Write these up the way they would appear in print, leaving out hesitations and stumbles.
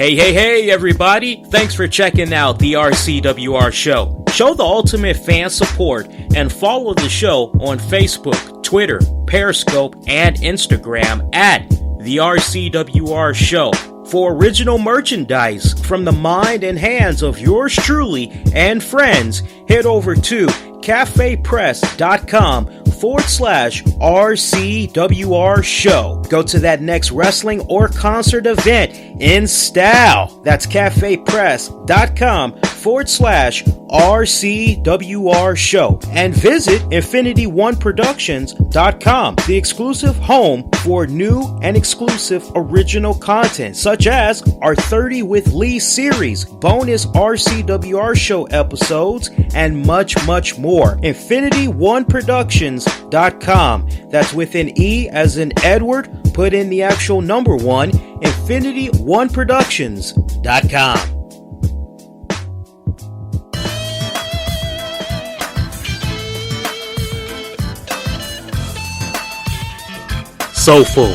Hey, everybody. Thanks for checking out the RCWR Show. Show the ultimate fan support and follow the show on Facebook, Twitter, Periscope, and Instagram at the RCWR Show. For original merchandise from the mind and hands of yours truly and friends, head over to cafepress.com/RCWR Show. Go to that next wrestling or concert event in style. That's cafepress.com/RCWR Show. And visit InfinityOneProductions.com, the exclusive home for new and exclusive original content, such as our 30 with Lee series, bonus RCWR Show episodes, and much more. InfinityOneProductions.com. That's with an E as in Edward, put in the actual number 1, InfinityOneProductions.com. Soulful,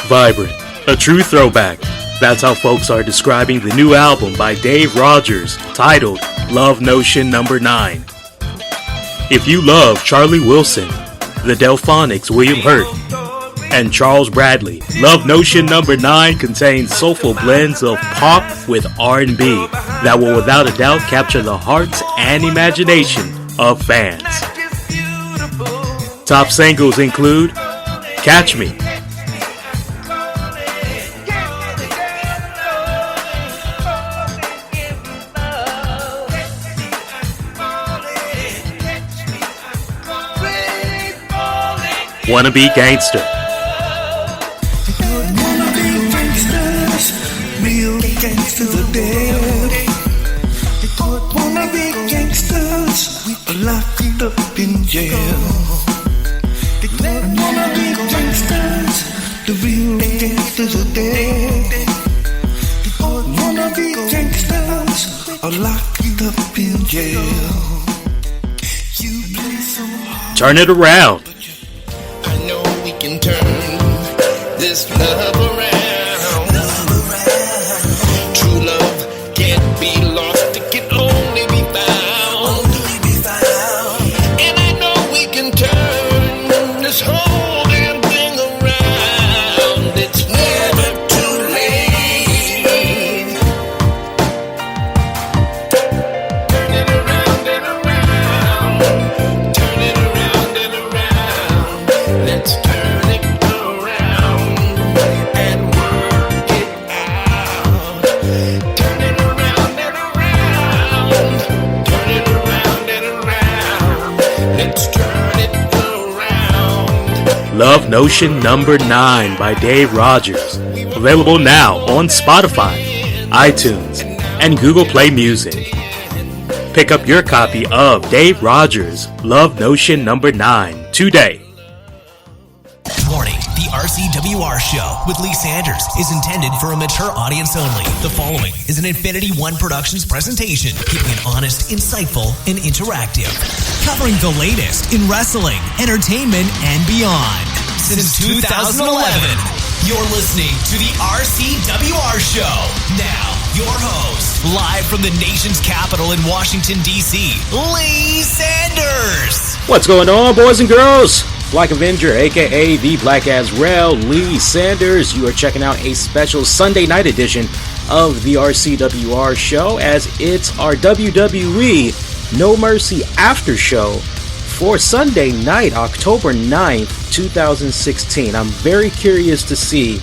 vibrant, a true throwback. That's how folks are describing the new album by Dave Rogers, titled Love Notion No. 9. If you love Charlie Wilson, the Delphonics' William Hurt, and Charles Bradley, Love Notion No. 9 contains soulful blends of pop with R&B that will without a doubt capture the hearts and imagination of fans. Top singles include Catch Me, Wanna Be Gangster, Real gangsters are dead. Wanna be gangsters, locked up in jail. Wanna be gangsters, the real gangsters are dead. Wanna be gangsters, are locked up in jail. You play so hard. Turn It Around, I know we can turn this love around. True love can't be lost, it can only be found. And I know we can turn this whole damn thing around. It's never too late. Turn it around and around. Turn it around and around. Let's turn it around and work it out. Turn it around and around. Turn it around and around. Let's turn it around. Love Notion No. 9 by Dave Rogers. Available now on Spotify, iTunes, and Google Play Music. Pick up your copy of Dave Rogers' Love Notion No. 9 today. Warning, the RCWR Show with Lee Sanders is intended for a mature audience only. The following is an Infinity One Productions presentation, keeping it honest, insightful, and interactive. Covering the latest in wrestling, entertainment, and beyond. Since 2011, you're listening to the RCWR Show. Now, your host, live from the nation's capital in Washington, D.C., Lee Sanders. What's going on, boys and girls? Black Avenger, aka the Black Azrael, Lee Sanders. You are checking out a special Sunday night edition of the RCWR Show, as it's our WWE No Mercy Aftershow for Sunday night, October 9th, 2016. I'm very curious to see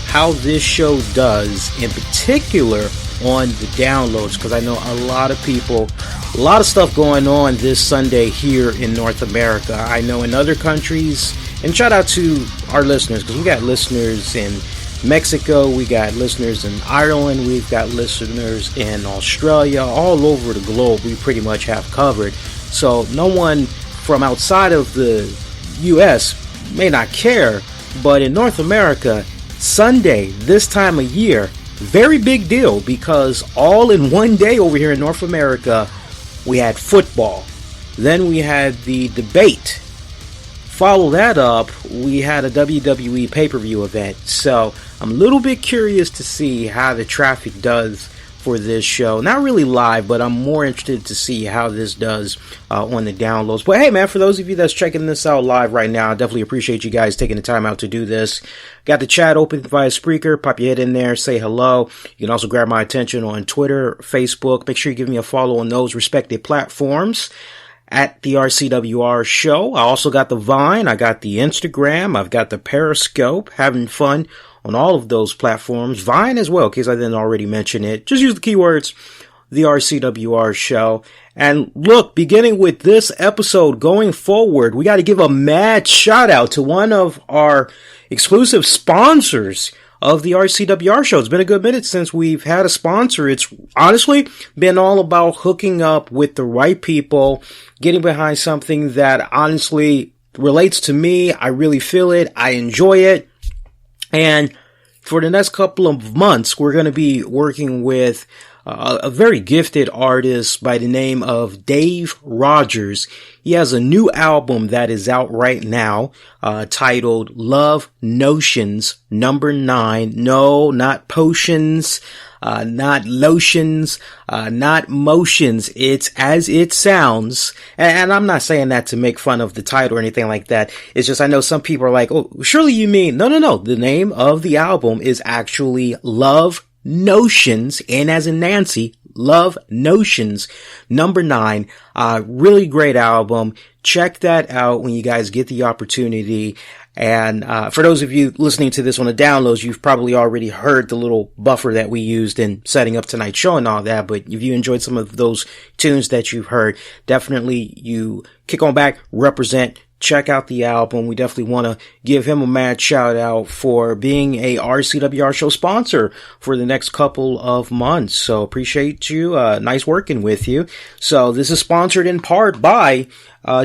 how this show does, in particular on the downloads, because I know a lot of people, a lot of stuff going on this Sunday here in North America. I know in other countries, and shout out to our listeners, because we got listeners in Mexico, we got listeners in Ireland, we've got listeners in Australia, all over the globe we pretty much have covered. So no one from outside of the US may not care, but in North America, Sunday, this time of year, very big deal, because all in one day over here in North America, we had football. Then we had the debate follow that up, we had a WWE pay-per-view event. So I'm a little bit curious to see how the traffic does for this show. Not really live, but I'm more interested to see how this does on the downloads. But hey, man, for those of you that's checking this out live right now, I definitely appreciate you guys taking the time out to do this. Got the chat open via Spreaker. Pop your head in there, say hello. You can also grab my attention on Twitter, Facebook. Make sure you give me a follow on those respective platforms at the RCWR Show. I also got the Vine. I got the Instagram. I've got the Periscope. Having fun on all of those platforms. Vine as well, in case I didn't already mention it. Just use the keywords, the RCWR Show. And look, beginning with this episode going forward, we got to give a mad shout out to one of our exclusive sponsors of the RCWR Show. It's been a good minute since we've had a sponsor. It's honestly been all about hooking up with the right people, getting behind something that honestly relates to me. I really feel it. I enjoy it. And for the next couple of months, we're going to be working with a very gifted artist by the name of Dave Rogers. He has a new album that is out right now, titled Love Notions #9. No, not potions, not lotions, not motions. It's as it sounds. And I'm not saying that to make fun of the title or anything like that. It's just I know some people are like, oh, surely you mean, no. The name of the album is actually Love Notions, N as in Nancy, Love Notions #9. Really great album. Check that out when you guys get the opportunity. And for those of you listening to this on the downloads, you've probably already heard the little buffer that we used in setting up tonight's show and all that. But if you enjoyed some of those tunes that you've heard, definitely you kick on back, represent, check out the album. We definitely want to give him a mad shout out for being a RCWR Show sponsor for the next couple of months. So appreciate you. Nice working with you. So this is sponsored in part by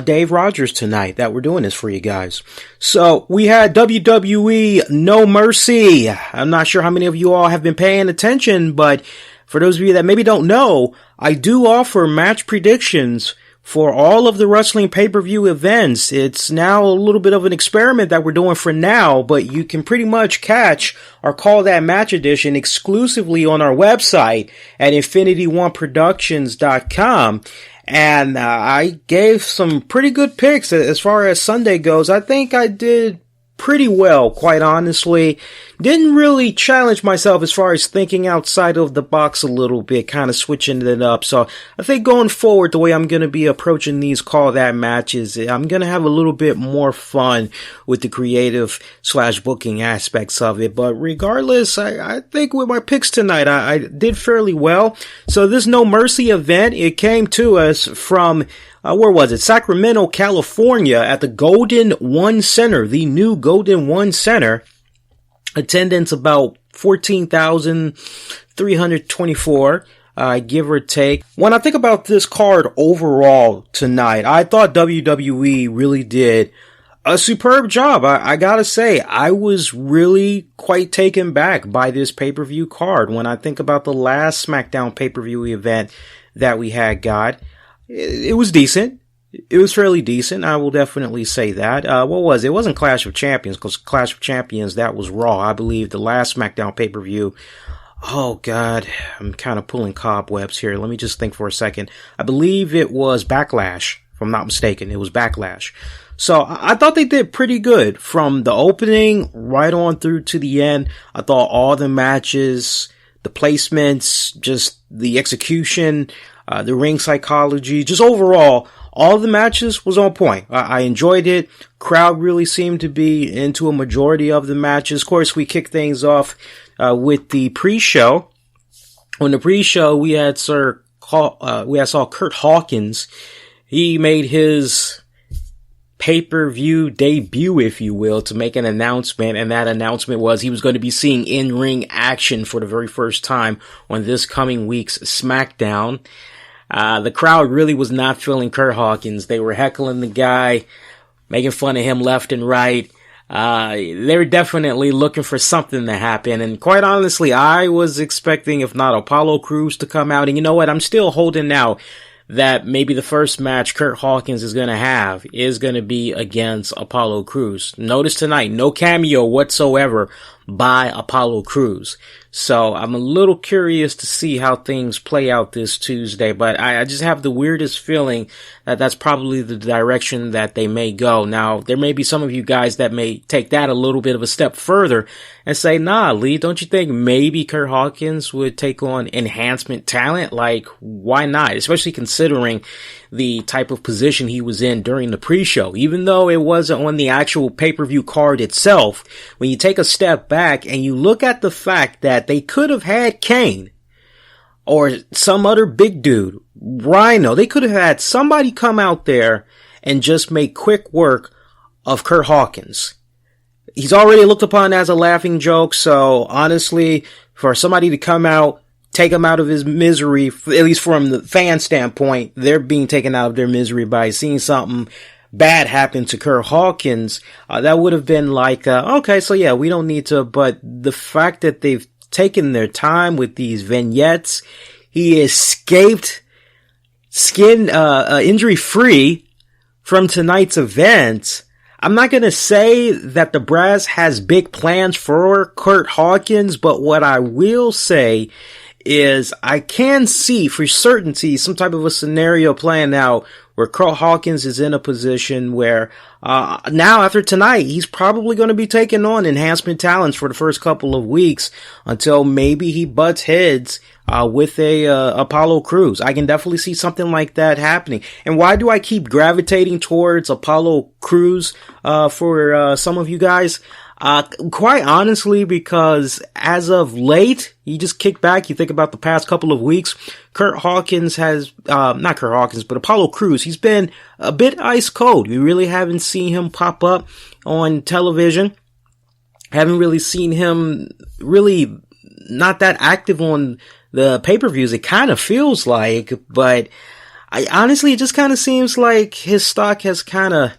Dave Rogers tonight that we're doing this for you guys. So we had WWE No Mercy. I'm not sure how many of you all have been paying attention, but for those of you that maybe don't know, I do offer match predictions for all of the wrestling pay-per-view events. It's now a little bit of an experiment that we're doing for now, but you can pretty much catch our Call That Match edition exclusively on our website at infinityoneproductions.com. And I gave some pretty good picks as far as Sunday goes. I think I did pretty well, quite honestly. Didn't really challenge myself as far as thinking outside of the box a little bit, kind of switching it up. So I think going forward, the way I'm going to be approaching these Call That matches, I'm going to have a little bit more fun with the creative / booking aspects of it. But regardless, I think with my picks tonight, I did fairly well. So this No Mercy event, it came to us from where was it? Sacramento, California at the Golden One Center, the new Golden One Center. Attendance about 14,324, give or take. When I think about this card overall tonight, I thought WWE really did a superb job. I gotta say, I was really quite taken back by this pay-per-view card. When I think about the last SmackDown pay-per-view event that we had, it was decent. It was fairly decent. I will definitely say that. What was it? It wasn't Clash of Champions, because Clash of Champions, that was Raw. I believe the last SmackDown pay-per-view. Oh God, I'm kind of pulling cobwebs here. Let me just think for a second. I believe it was Backlash, if I'm not mistaken. It was Backlash. So I thought they did pretty good from the opening right on through to the end. I thought all the matches, the placements, just the execution, the ring psychology, just overall, all the matches was on point. I enjoyed it. Crowd really seemed to be into a majority of the matches. Of course, we kicked things off with the pre-show. On the pre-show, we saw Kurt Hawkins. He made his pay-per-view debut, if you will, to make an announcement, and that announcement was he was going to be seeing in-ring action for the very first time on this coming week's SmackDown. The crowd really was not feeling Kurt Hawkins. They were heckling the guy, making fun of him left and right. They were definitely looking for something to happen. And quite honestly, I was expecting, if not Apollo Crews to come out. And you know what? I'm still holding out that maybe the first match Kurt Hawkins is going to have is going to be against Apollo Crews. Notice tonight, no cameo whatsoever by Apollo Crews. So I'm a little curious to see how things play out this Tuesday, but I just have the weirdest feeling that that's probably the direction that they may go. Now, there may be some of you guys that may take that a little bit of a step further and say, nah, Lee, don't you think maybe Kurt Hawkins would take on enhancement talent? Like, why not? Especially considering the type of position he was in during the pre-show. Even though it wasn't on the actual pay-per-view card itself, when you take a step back and you look at the fact that they could have had Kane or some other big dude, Rhino, they could have had somebody come out there and just make quick work of Kurt Hawkins. He's already looked upon as a laughing joke, so honestly, for somebody to come out, take him out of his misery, at least from the fan standpoint, they're being taken out of their misery by seeing something bad happen to Kurt Hawkins. That would have been like, okay, so yeah, we don't need to, but the fact that they've taken their time with these vignettes, he escaped injury free from tonight's event. I'm not going to say that the brass has big plans for Kurt Hawkins, but what I will say is I can see for certainty some type of a scenario playing out where Kurt Hawkins is in a position where now after tonight he's probably going to be taking on enhancement talents for the first couple of weeks until maybe he butts heads with a Apollo Crews. I can definitely see something like that happening. And why do I keep gravitating towards Apollo Crews for some of you guys? Quite honestly, because as of late, you just kick back, you think about the past couple of weeks, Kurt Hawkins has, not Kurt Hawkins, but Apollo Crews, he's been a bit ice cold. We really haven't seen him pop up on television. Haven't really seen him really not that active on the pay-per-views. It kind of feels like, but honestly, it just kind of seems like his stock has kind of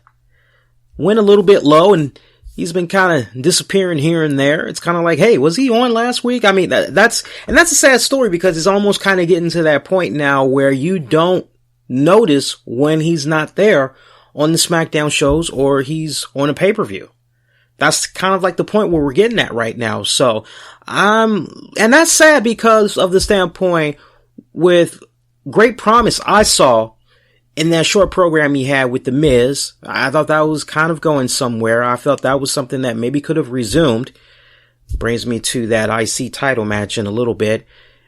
went a little bit low and he's been kind of disappearing here and there. It's kind of like, hey, was he on last week? I mean, that's a sad story because it's almost kind of getting to that point now where you don't notice when he's not there on the SmackDown shows or he's on a pay-per-view. That's kind of like the point where we're getting at right now. So, and that's sad because of the standpoint with great promise I saw in that short program he had with The Miz. I thought that was kind of going somewhere. I felt that was something that maybe could have resumed. Brings me to that IC title match in a little bit.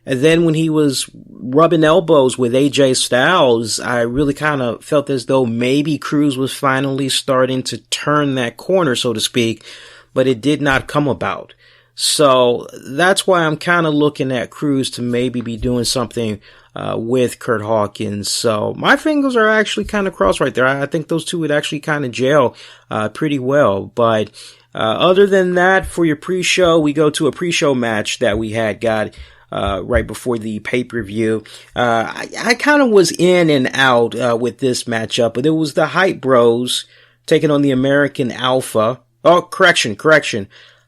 And then when he was rubbing elbows with AJ Styles, I really kind of felt as though maybe Crews was finally starting to turn that corner, so to speak, but it did not come about. So that's why I'm kind of looking at Crews to maybe be doing something with Kurt Hawkins. So my fingers are actually kind of crossed right there. I think those two would actually kind of gel pretty well. But other than that, for your pre-show, we go to a pre-show match that we had got right before the pay-per-view. I kind of was in and out with this matchup, but it was the Hype Bros taking on the American Alpha. Oh, correction.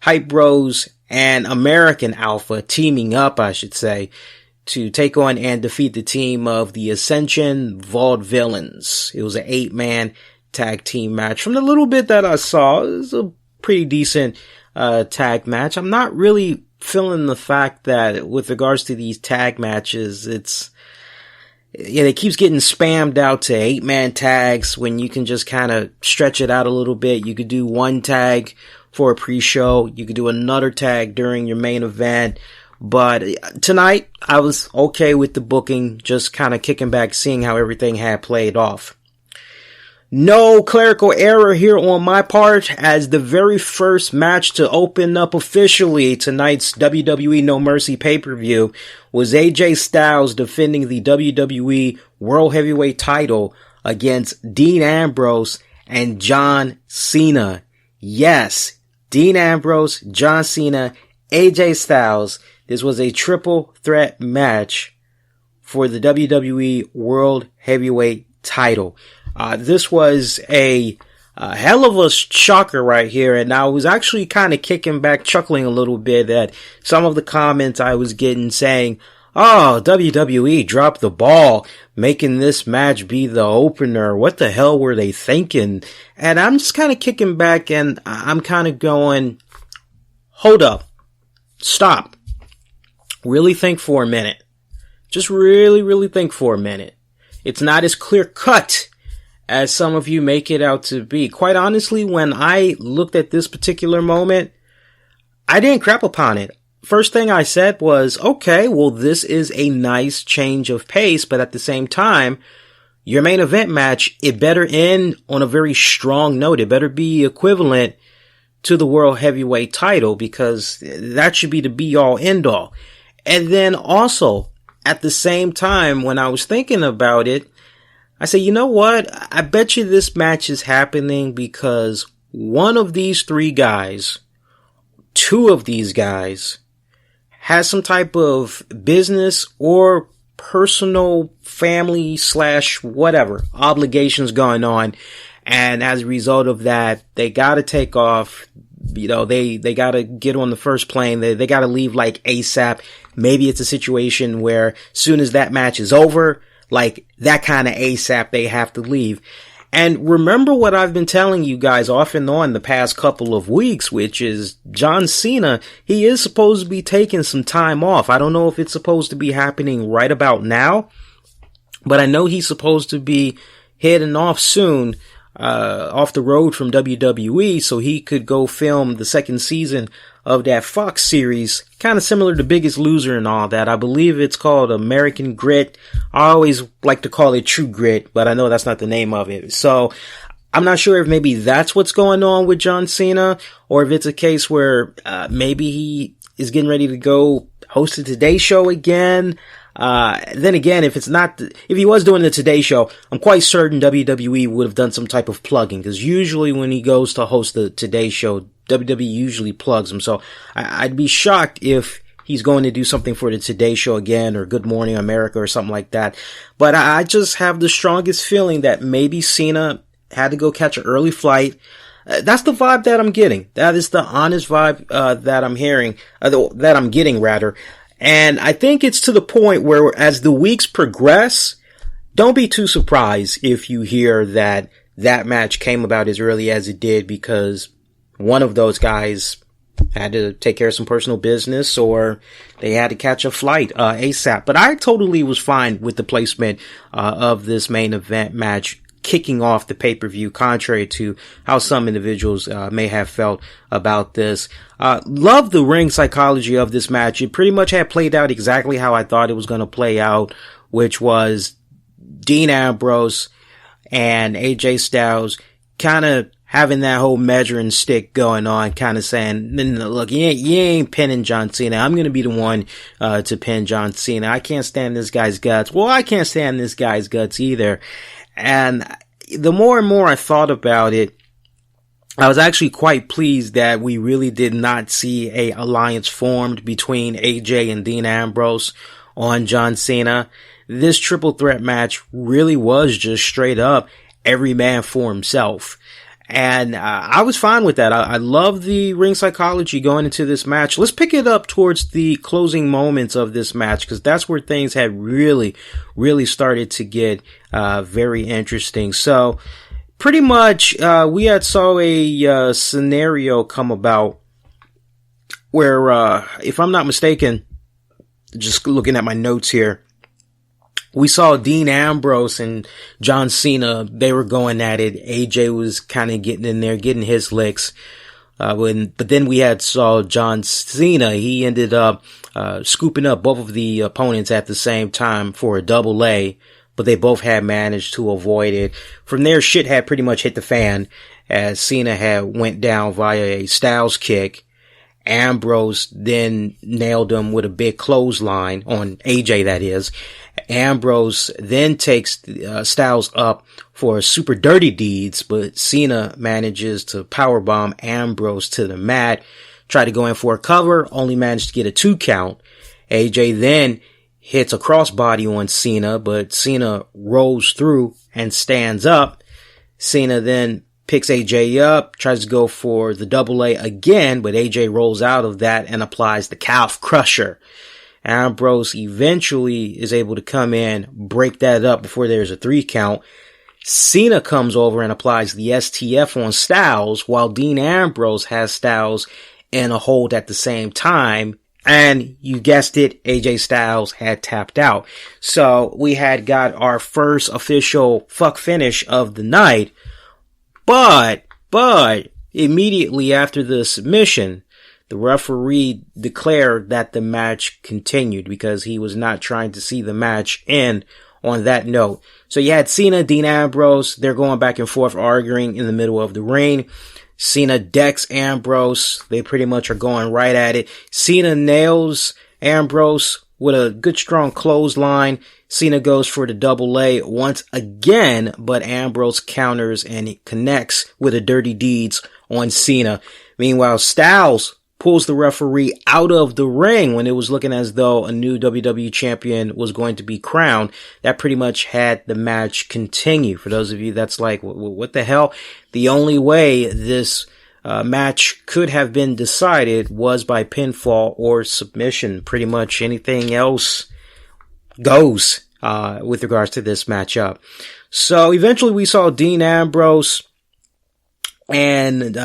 Hype Bros and American Alpha teaming up, I should say, to take on and defeat the team of the Ascension Vaudevillains. It was an 8-man tag team match. From the little bit that I saw, it was a pretty decent tag match. I'm not really feeling the fact that with regards to these tag matches, it keeps getting spammed out to 8-man tags when you can just kind of stretch it out a little bit. You could do one tag for a pre-show. You could do another tag during your main event. But tonight, I was okay with the booking, just kind of kicking back, seeing how everything had played off. No clerical error here on my part, as the very first match to open up officially tonight's WWE No Mercy pay-per-view was AJ Styles defending the WWE World Heavyweight title against Dean Ambrose and John Cena. Yes, Dean Ambrose, John Cena, AJ Styles. This was a triple threat match for the WWE World Heavyweight title. This was a hell of a shocker right here, and I was actually kind of kicking back, chuckling a little bit at some of the comments I was getting saying, oh, WWE dropped the ball, making this match be the opener. What the hell were they thinking? And I'm just kind of kicking back and I'm kind of going, hold up, stop, really think for a minute. Just really think for a minute. It's not as clear cut as some of you make it out to be. Quite honestly, when I looked at this particular moment, I didn't crap upon it. First thing I said was, okay, well, this is a nice change of pace, but at the same time, your main event match, it better end on a very strong note. It better be equivalent to the World Heavyweight title, because that should be the be-all, end-all. And then also, at the same time, when I was thinking about it, I said, you know what? I bet you this match is happening because one of these three guys, two of these guys, has some type of business or personal family / whatever obligations going on. And as a result of that, they gotta take off. You know, they gotta get on the first plane. They gotta leave like ASAP. Maybe it's a situation where soon as that match is over, like that kind of ASAP, they have to leave. And remember what I've been telling you guys off and on the past couple of weeks, which is John Cena, he is supposed to be taking some time off. I don't know if it's supposed to be happening right about now, but I know he's supposed to be heading off soon, off the road from WWE, so he could go film the second season of that Fox series, kind of similar to Biggest Loser and all that. I believe it's called American Grit. I always like to call it True Grit, but I know that's not the name of it. So I'm not sure if maybe that's what's going on with John Cena, or if it's a case where maybe he is getting ready to go host the Today Show again. Then again, if he was doing the Today Show, I'm quite certain WWE would have done some type of plugging, because usually when he goes to host the Today Show, WWE usually plugs him. So I'd be shocked if he's going to do something for the Today Show again, or Good Morning America or something like that. But I just have the strongest feeling that maybe Cena had to go catch an early flight. That's the vibe that I'm getting. That is the honest vibe that I'm hearing, that I'm getting rather. And I think it's to the point where as the weeks progress, don't be too surprised if you hear that that match came about as early as it did because one of those guys had to take care of some personal business, or they had to catch a flight ASAP. But I totally was fine with the placement of this main event match kicking off the pay-per-view, contrary to how some individuals may have felt about this. Love the ring psychology of this match. It pretty much had played out exactly how I thought it was going to play out, which was Dean Ambrose and AJ Styles kind of having that whole measuring stick going on, kind of saying, look, you ain't pinning John Cena. I'm going to be the one to pin John Cena. I can't stand this guy's guts. Well, I can't stand this guy's guts either. And the more and more I thought about it, I was actually quite pleased that we really did not see a alliance formed between AJ and Dean Ambrose on John Cena. This triple threat match really was just straight up every man for himself. And I was fine with that. I love the ring psychology going into this match. Let's pick it up towards the closing moments of this match, because that's where things had really started to get very interesting. So pretty much we had saw a scenario come about where, if I'm not mistaken, just looking at my notes here, we saw Dean Ambrose and John Cena. They were going at it. AJ was kind of getting in there, getting his licks. But then we saw John Cena. He ended up scooping up both of the opponents at the same time for a double A, but they both had managed to avoid it. From there, shit had pretty much hit the fan as Cena had went down via a Styles kick. Ambrose then nailed him with a big clothesline on AJ, that is. Ambrose then takes Styles up for super dirty deeds, but Cena manages to powerbomb Ambrose to the mat, try to go in for a cover, only managed to get a 2 count. AJ then hits a crossbody on Cena, but Cena rolls through and stands up. Cena then picks AJ up, tries to go for the double A again, but AJ rolls out of that and applies the calf crusher. Ambrose eventually is able to come in, break that up before there's a 3 count. Cena comes over and applies the STF on Styles, while Dean Ambrose has Styles in a hold at the same time. And you guessed it, AJ Styles had tapped out. So we had got our first official fuck finish of the night. But immediately after the submission, the referee declared that the match continued because he was not trying to see the match end on that note. So you had Cena, Dean Ambrose, they're going back and forth arguing in the middle of the ring. Cena decks Ambrose. They pretty much are going right at it. Cena nails Ambrose with a good strong clothesline. Cena goes for the double A once again, but Ambrose counters and it connects with a dirty deeds on Cena. Meanwhile, Styles pulls the referee out of the ring when it was looking as though a new WWE champion was going to be crowned. That pretty much had the match continue. For those of you that's like, what the hell? The only way this match could have been decided was by pinfall or submission. Pretty much anything else goes with regards to this matchup. So eventually we saw Dean Ambrose and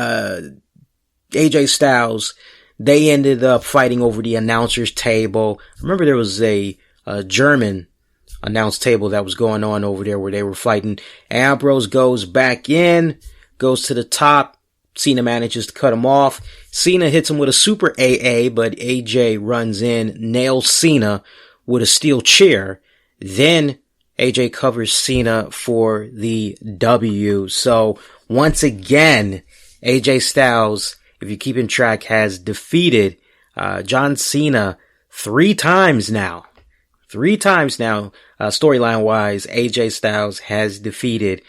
AJ Styles. They ended up fighting over the announcer's table. Remember there was a German announce table that was going on over there where they were fighting. Ambrose goes back in, goes to the top. Cena manages to cut him off. Cena hits him with a super AA, but AJ runs in, nails Cena with a steel chair. Then AJ covers Cena for the W. So once again, AJ Styles, if you're keeping track, has defeated John Cena 3 times now. 3 times now, storyline wise, AJ Styles has defeated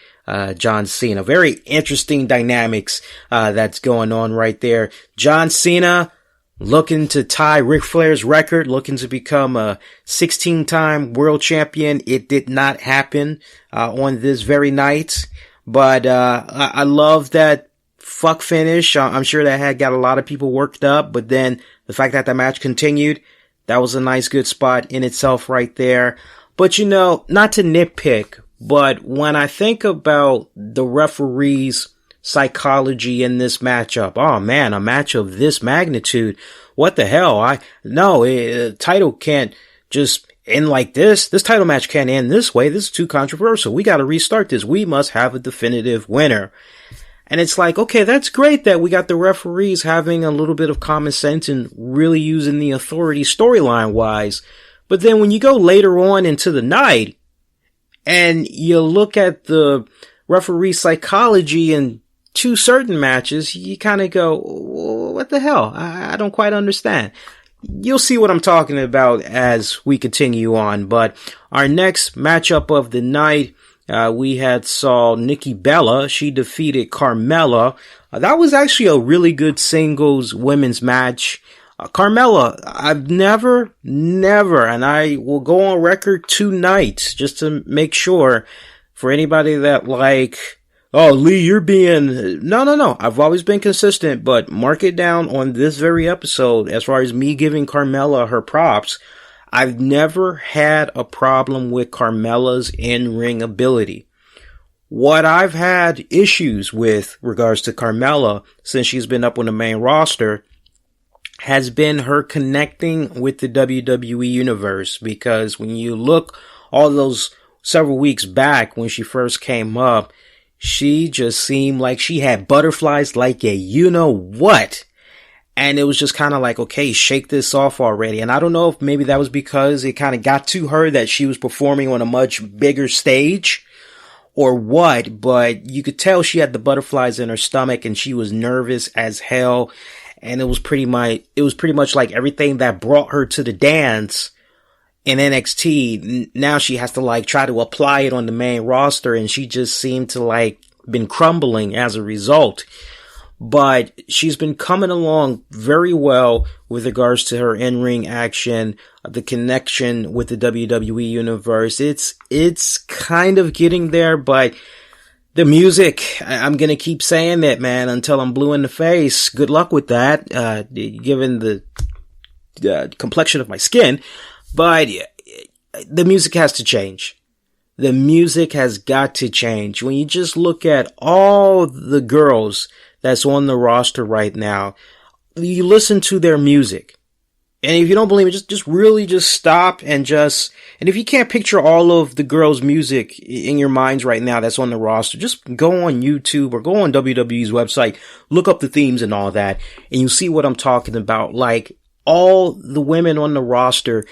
John Cena. Very interesting dynamics that's going on right there. John Cena looking to tie Ric Flair's record, looking to become a 16-time world champion. It did not happen on this very night, but I love that fuck finish. I'm sure that had got a lot of people worked up, but then the fact that the match continued, that was a nice good spot in itself right there. But you know, not to nitpick, but when I think about the referee's psychology in this matchup, oh man, a match of this magnitude, what the hell? Title can't just end like this. This title match can't end this way. This is too controversial. We got to restart this. We must have a definitive winner. And it's like, okay, that's great that we got the referees having a little bit of common sense and really using the authority storyline wise. But then when you go later on into the night and you look at the referee psychology in 2 certain matches, you kind of go, what the hell? I don't quite understand. You'll see what I'm talking about as we continue on. But our next matchup of the night, we saw Nikki Bella. She defeated Carmella. That was actually a really good singles women's match. Carmella, I've never, and I will go on record tonight just to make sure for anybody that like, oh, Lee, you're being, no. I've always been consistent, but mark it down on this very episode as far as me giving Carmella her props. I've never had a problem with Carmella's in-ring ability. What I've had issues with regards to Carmella since she's been up on the main roster has been her connecting with the WWE universe, because when you look all those several weeks back when she first came up, she just seemed like she had butterflies like a you-know-what. And it was just kind of like, okay, shake this off already. And I don't know if maybe that was because it kind of got to her that she was performing on a much bigger stage or what, but you could tell she had the butterflies in her stomach and she was nervous as hell. And it was pretty much like everything that brought her to the dance in NXT. Now she has to like try to apply it on the main roster, and she just seemed to like been crumbling as a result. But she's been coming along very well with regards to her in-ring action, the connection with the WWE universe. It's kind of getting there, but the music, I'm going to keep saying that, man, until I'm blue in the face. Good luck with that, given the complexion of my skin, but the music has to change. The music has got to change. When you just look at all the girls that's on the roster right now, you listen to their music. And if you don't believe me, just really stop and if you can't picture all of the girls' music in your minds right now that's on the roster, just go on YouTube or go on WWE's website, look up the themes and all that, and you'll see what I'm talking about. Like, all the women on the roster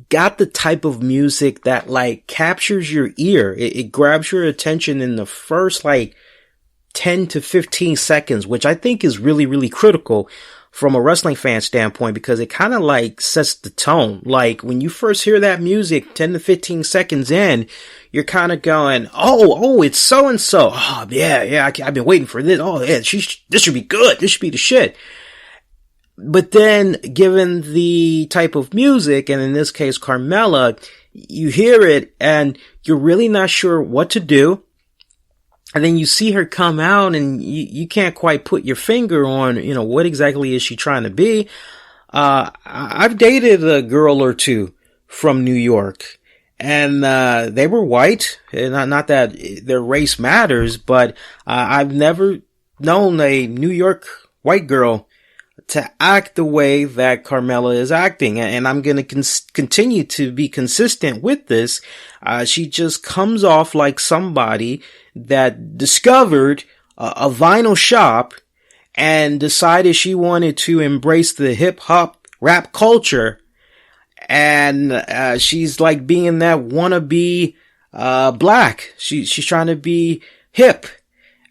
got the type of music that like captures your ear. It grabs your attention in the first like 10 to 15 seconds, which I think is really, really critical from a wrestling fan standpoint, because it kind of like sets the tone. Like, when you first hear that music 10 to 15 seconds in, you're kind of going, oh, it's so and so. Oh yeah, I've been waiting for this. Oh yeah, this should be good. This should be the shit. But then, given the type of music, and in this case, Carmella, you hear it and you're really not sure what to do. And then you see her come out and you can't quite put your finger on, what exactly is she trying to be. I've dated a girl or two from New York, and they were white. Not that their race matters, but I've never known a New York white girl to act the way that Carmella is acting. And I'm going to continue to be consistent with this. She just comes off like somebody that discovered a vinyl shop and decided she wanted to embrace the hip hop rap culture. And she's like being that wannabe black. She's trying to be hip.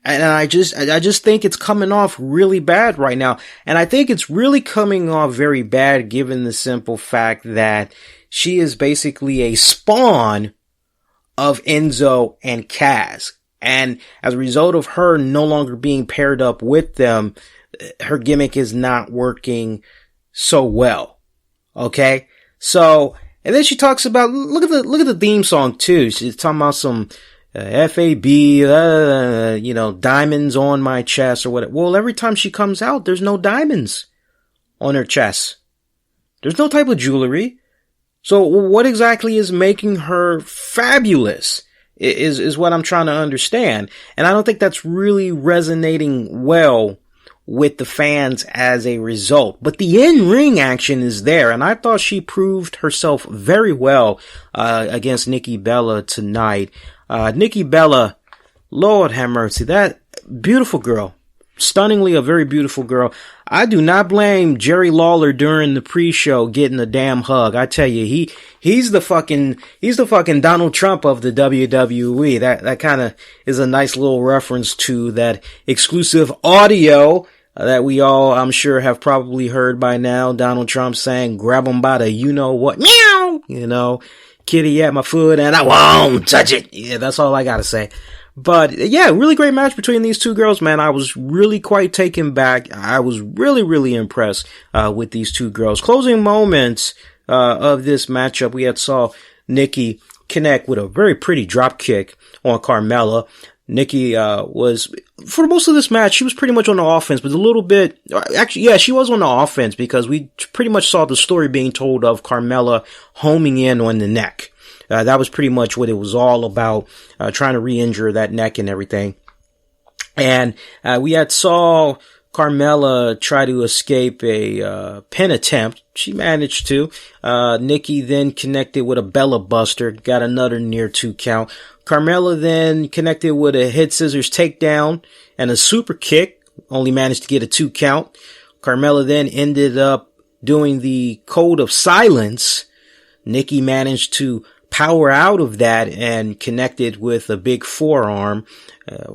And I just think it's coming off really bad right now. And I think it's really coming off very bad given the simple fact that she is basically a spawn of Enzo and Cass. And as a result of her no longer being paired up with them, her gimmick is not working so well. Okay? So, and then she talks about, look at the theme song too. She's talking about some FAB, diamonds on my chest or whatever. Well, every time she comes out, there's no diamonds on her chest. There's no type of jewelry. So what exactly is making her fabulous is what I'm trying to understand. And I don't think that's really resonating well with the fans as a result. But the in-ring action is there, and I thought she proved herself very well against Nikki Bella tonight. Nikki Bella, Lord have mercy, that beautiful girl. Stunningly a very beautiful girl. I do not blame Jerry Lawler during the pre-show getting a damn hug. I tell you, he's the fucking Donald Trump of the WWE. That kind of is a nice little reference to that exclusive audio that we all, I'm sure, have probably heard by now. Donald Trump saying, grab him by the you-know-what, meow, kitty at my foot and I won't touch it. Yeah, that's all I gotta say. But yeah, really great match between these two girls, man. I was really quite taken back. I was really, really impressed with these two girls. Closing moments of this matchup, we saw Nikki connect with a very pretty drop kick on Carmella. Nikki was, for most of this match, she was pretty much on the offense, but a little bit, actually, yeah, she was on the offense because we pretty much saw the story being told of Carmella homing in on the neck. That was pretty much what it was all about, trying to re-injure that neck and everything. And we saw Carmella try to escape a pin attempt. She managed to. Nikki then connected with a Bella Buster, got another near 2 count. Carmella then connected with a head scissors takedown and a super kick, only managed to get a 2 count. Carmella then ended up doing the code of silence. Nikki managed to power out of that and connected with a big forearm,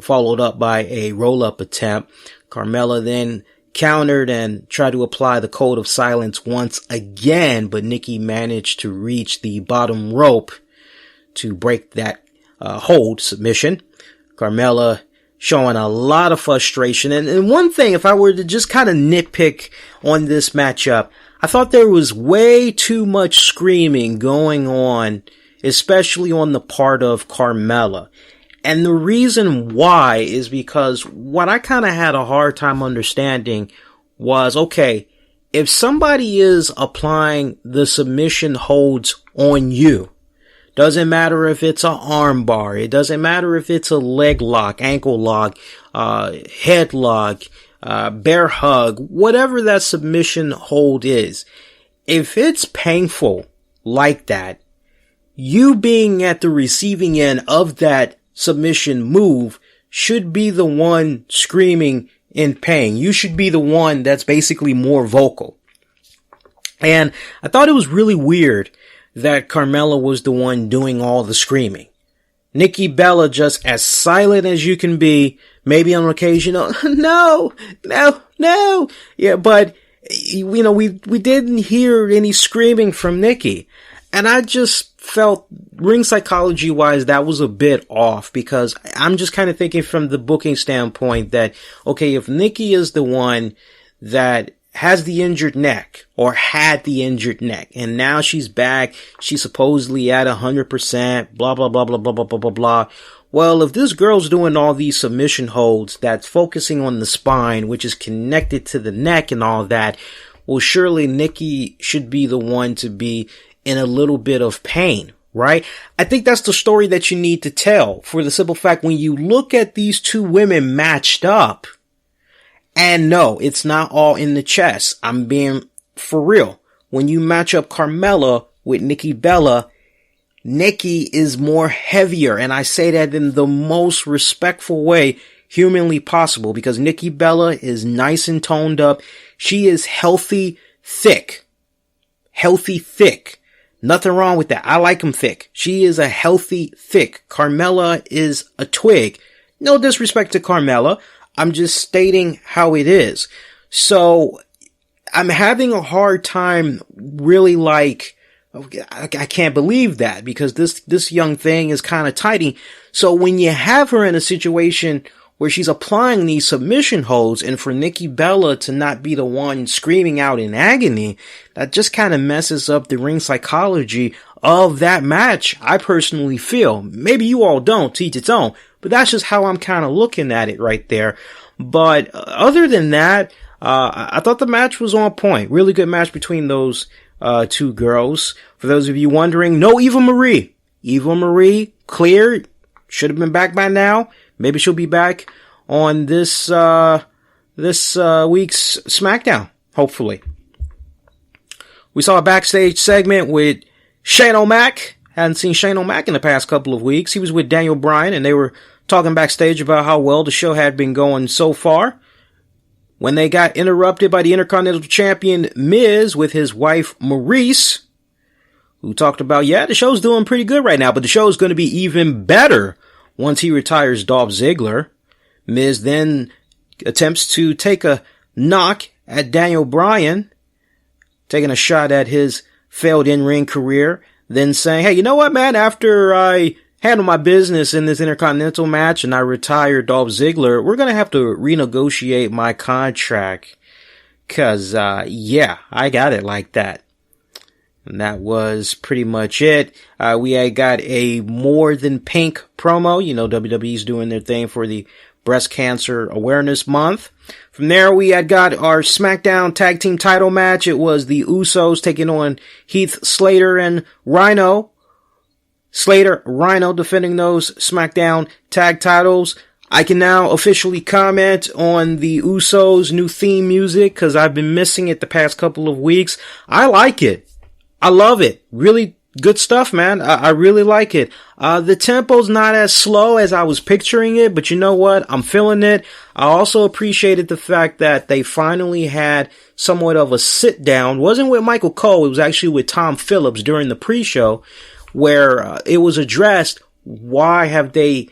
followed up by a roll-up attempt. Carmella then countered and tried to apply the code of silence once again, but Nikki managed to reach the bottom rope to break that hold submission. Carmella showing a lot of frustration. And one thing, if I were to just kind of nitpick on this matchup, I thought there was way too much screaming going on, especially on the part of Carmella. And the reason why is because what I kind of had a hard time understanding was, okay, if somebody is applying the submission holds on you, doesn't matter if it's an arm bar, it doesn't matter if it's a leg lock, ankle lock, head lock, bear hug, whatever that submission hold is, if it's painful like that, you being at the receiving end of that submission move should be the one screaming in pain. You should be the one that's basically more vocal. And I thought it was really weird that Carmella was the one doing all the screaming. Nikki Bella just as silent as you can be, maybe on occasion, no. Yeah, but, you know, we didn't hear any screaming from Nikki. And I just felt, ring psychology wise, that was a bit off, because I'm just kind of thinking from the booking standpoint that, okay, if Nikki is the one that has the injured neck, or had the injured neck, and now she's back, she's supposedly at 100%, blah, blah, blah, blah, blah, blah, blah, blah, blah. Well, if this girl's doing all these submission holds that's focusing on the spine, which is connected to the neck and all that, well, surely Nikki should be the one to be in a little bit of pain, right? I think that's the story that you need to tell, for the simple fact, when you look at these two women matched up, and no, it's not all in the chest. I'm being for real. When you match up Carmella with Nikki Bella, Nikki is more heavier. And I say that in the most respectful way humanly possible, because Nikki Bella is nice and toned up. She is healthy, thick. Healthy, thick. Nothing wrong with that. I like them thick. She is a healthy, thick. Carmella is a twig. No disrespect to Carmella. I'm just stating how it is. So I'm having a hard time really I can't believe that, because this young thing is kind of tidy. So when you have her in a situation where she's applying these submission holds, and for Nikki Bella to not be the one screaming out in agony, that just kind of messes up the ring psychology of that match, I personally feel. Maybe you all don't, to each its own, but that's just how I'm kind of looking at it right there. But other than that, I thought the match was on point. Really good match between those two girls. For those of you wondering, no Eva Marie. Eva Marie cleared. Should have been back by now. Maybe she'll be back on this week's SmackDown, hopefully. We saw a backstage segment with Shane O'Mac. Hadn't seen Shane O'Mac in the past couple of weeks. He was with Daniel Bryan, and they were talking backstage about how well the show had been going so far, when they got interrupted by the Intercontinental Champion Miz with his wife Maurice, who talked about, yeah, the show's doing pretty good right now, but the show's going to be even better once he retires Dolph Ziggler. Miz then attempts to take a knock at Daniel Bryan, taking a shot at his failed in-ring career, then saying, hey, you know what, man, after I handle my business in this Intercontinental match and I retire Dolph Ziggler, we're going to have to renegotiate my contract, cause, yeah, I got it like that. And that was pretty much it. We had got a More Than Pink promo. You know, WWE's doing their thing for the Breast Cancer Awareness Month. From there, we had got our SmackDown Tag Team title match. It was the Usos taking on Heath Slater and Rhino. Rhino defending those SmackDown tag titles. I can now officially comment on the Usos' new theme music, because I've been missing it the past couple of weeks. I like it. I love it. Really good stuff, man. I really like it. The tempo's not as slow as I was picturing it, but you know what? I'm feeling it. I also appreciated the fact that they finally had somewhat of a sit down. It wasn't with Michael Cole. It was actually with Tom Phillips during the pre-show, where it was addressed, why have they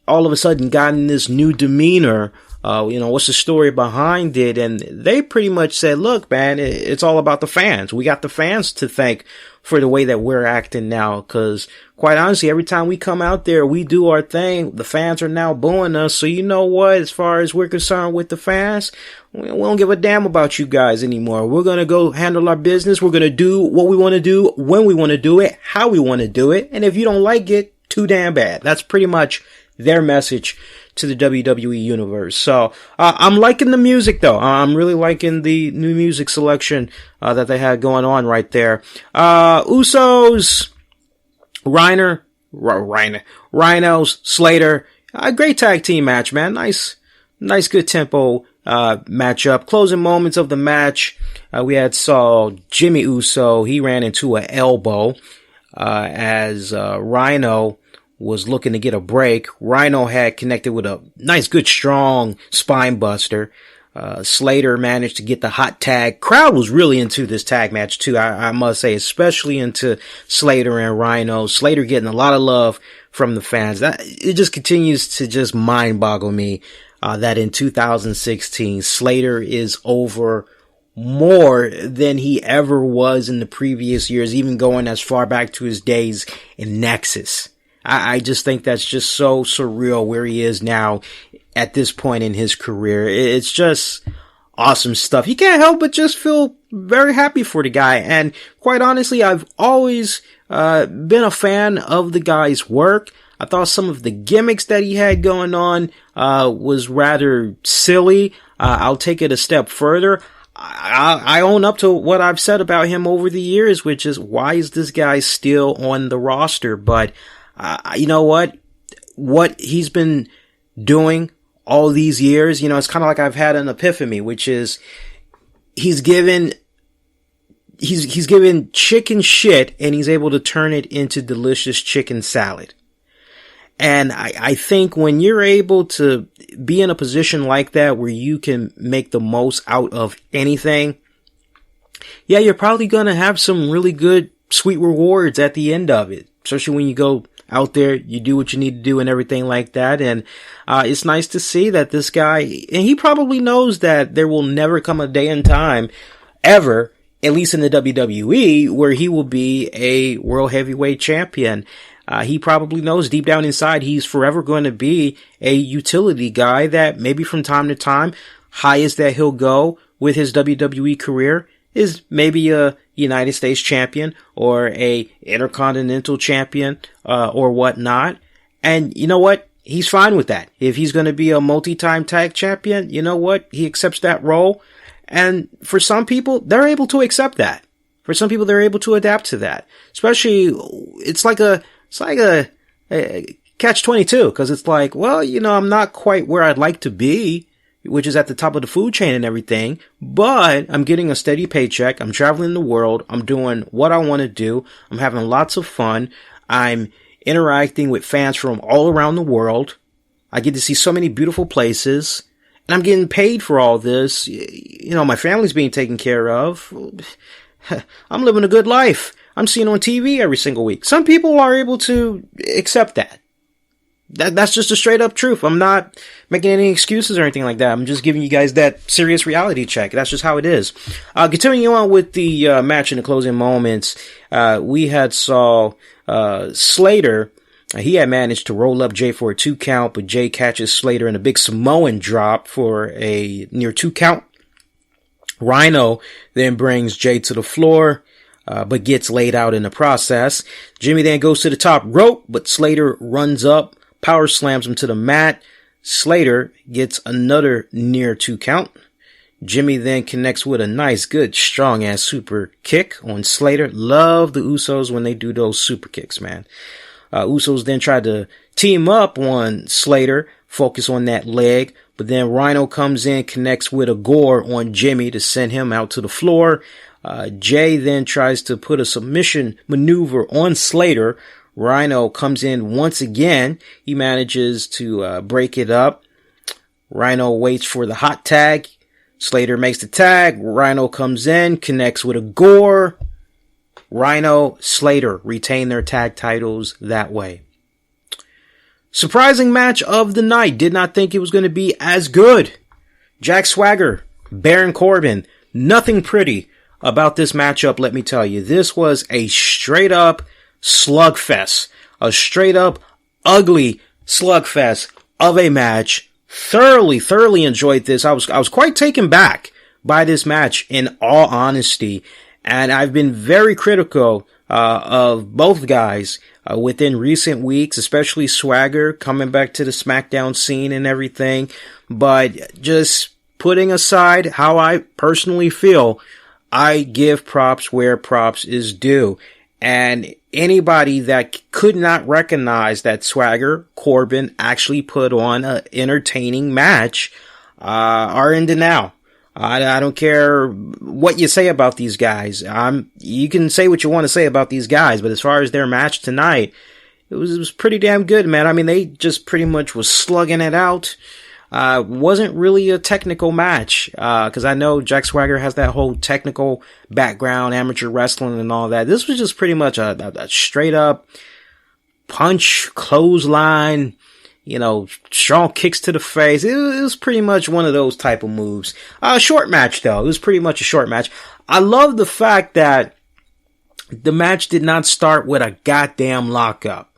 all of a sudden gotten this new demeanor? What's the story behind it? And they pretty much said, look, man, it's all about the fans. We got the fans to thank for the way that we're acting now. Cause quite honestly, every time we come out there, we do our thing. The fans are now booing us. So you know what? As far as we're concerned with the fans, we don't give a damn about you guys anymore. We're going to go handle our business. We're going to do what we want to do, when we want to do it, how we want to do it. And if you don't like it, too damn bad. That's pretty much their message to the WWE universe. So, I'm liking the music though. I'm really liking the new music selection, that they had going on right there. Usos, Rhinos, Slater, a great tag team match, man. Nice good tempo, matchup. Closing moments of the match, we saw Jimmy Uso, he ran into an elbow, as, Rhino was looking to get a break. Rhino had connected with a nice, good, strong spine buster. Slater managed to get the hot tag. Crowd was really into this tag match too, I must say, especially into Slater and Rhino. Slater getting a lot of love from the fans. It just continues to just mind boggle me, that in 2016, Slater is over more than he ever was in the previous years, even going as far back to his days in Nexus. I just think that's just so surreal where he is now at this point in his career. It's just awesome stuff. You can't help but just feel very happy for the guy. And quite honestly, I've always been a fan of the guy's work. I thought some of the gimmicks that he had going on was rather silly. I'll take it a step further. I own up to what I've said about him over the years, which is, why is this guy still on the roster? But you know what? What he's been doing all these years, it's kind of like I've had an epiphany, which is he's given chicken shit and he's able to turn it into delicious chicken salad. And I think when you're able to be in a position like that where you can make the most out of anything, yeah, you're probably going to have some really good, sweet rewards at the end of it, especially when you go out there, you do what you need to do and everything like that. And it's nice to see that this guy, and he probably knows that there will never come a day and time ever, at least in the WWE, where he will be a world heavyweight champion. He probably knows deep down inside he's forever going to be a utility guy that maybe from time to time, highest that he'll go with his WWE career is maybe a United States champion or a Intercontinental champion, or whatnot. And you know what? He's fine with that. If he's going to be a multi-time tag champion, you know what? He accepts that role. And for some people, they're able to accept that. For some people, they're able to adapt to that. Especially, it's like a catch-22, because it's like, well, I'm not quite where I'd like to be, which is at the top of the food chain and everything, but I'm getting a steady paycheck. I'm traveling the world. I'm doing what I want to do. I'm having lots of fun. I'm interacting with fans from all around the world. I get to see so many beautiful places, and I'm getting paid for all this. My family's being taken care of. I'm living a good life. I'm seeing on TV every single week. Some people are able to accept that. That's just a straight up truth. I'm not making any excuses or anything like that. I'm just giving you guys that serious reality check. That's just how it is. Continuing on with the match in the closing moments, we saw Slater. He had managed to roll up Jay for a 2 count, but Jay catches Slater in a big Samoan drop for a near 2 count. Rhino then brings Jay to the floor, but gets laid out in the process. Jimmy then goes to the top rope, but Slater runs up, power slams him to the mat. Slater gets another near 2 count. Jimmy then connects with a nice, good, strong ass super kick on Slater. Love the Usos when they do those super kicks, man. Usos then tried to team up on Slater, focus on that leg, but then Rhino comes in, connects with a gore on Jimmy to send him out to the floor. Jay then tries to put a submission maneuver on Slater. Rhino comes in once again. He manages to break it up. Rhino waits for the hot tag. Slater makes the tag. Rhino comes in, connects with a gore. Rhino, Slater retain their tag titles that way. Surprising match of the night. Did not think it was going to be as good. Jack Swagger, Baron Corbin. Nothing pretty about this matchup, let me tell you. This was a straight up slugfest. A straight up ugly slugfest of a match. Thoroughly enjoyed this. I was quite taken back by this match, in all honesty. And I've been very critical of both guys within recent weeks, especially Swagger coming back to the SmackDown scene and everything. But just putting aside how I personally feel, I give props where props is due. And anybody that could not recognize that Swagger, Corbin actually put on an entertaining match are in denial. I don't care what you say about these guys. You can say what you want to say about these guys, but as far as their match tonight, it was pretty damn good, man. I mean, they just pretty much was slugging it out. Wasn't really a technical match, cause I know Jack Swagger has that whole technical background, amateur wrestling and all that. This was just pretty much a straight up punch, clothesline, strong kicks to the face. It was pretty much one of those type of moves. Short match though. It was pretty much a short match. I love the fact that the match did not start with a goddamn lockup.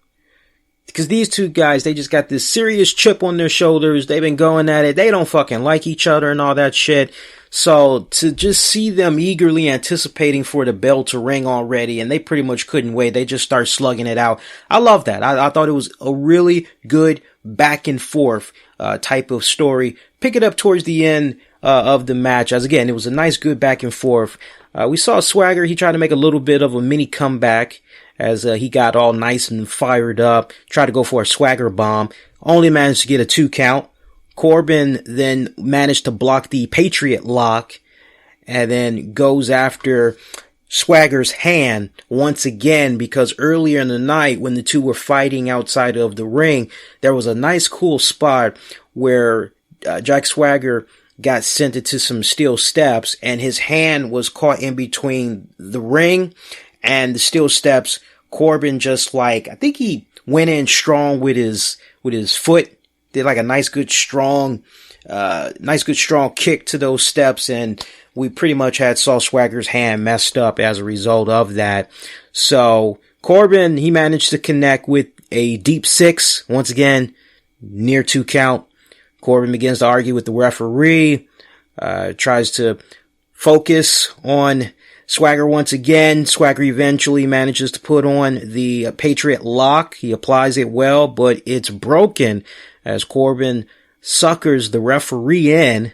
Because these two guys, they just got this serious chip on their shoulders. They've been going at it. They don't fucking like each other and all that shit. So to just see them eagerly anticipating for the bell to ring already, and they pretty much couldn't wait. They just start slugging it out. I love that. I thought it was a really good back and forth type of story. Pick it up towards the end of the match. As again, it was a nice, good back and forth. We saw Swagger. He tried to make a little bit of a mini comeback as he got all nice and fired up, tried to go for a Swagger bomb, only managed to get a 2 count. Corbin then managed to block the Patriot lock and then goes after Swagger's hand once again, because earlier in the night when the two were fighting outside of the ring, there was a nice cool spot where Jack Swagger got sent into some steel steps and his hand was caught in between the ring and the steel steps. Corbin just I think he went in strong with his foot, did like a nice good strong kick to those steps, and we pretty much saw Swagger's hand messed up as a result of that. So Corbin, he managed to connect with a deep 6, once again, near 2 count. Corbin begins to argue with the referee, tries to focus on Swagger once again. Swagger eventually manages to put on the Patriot lock. He applies it well, but it's broken as Corbin suckers the referee in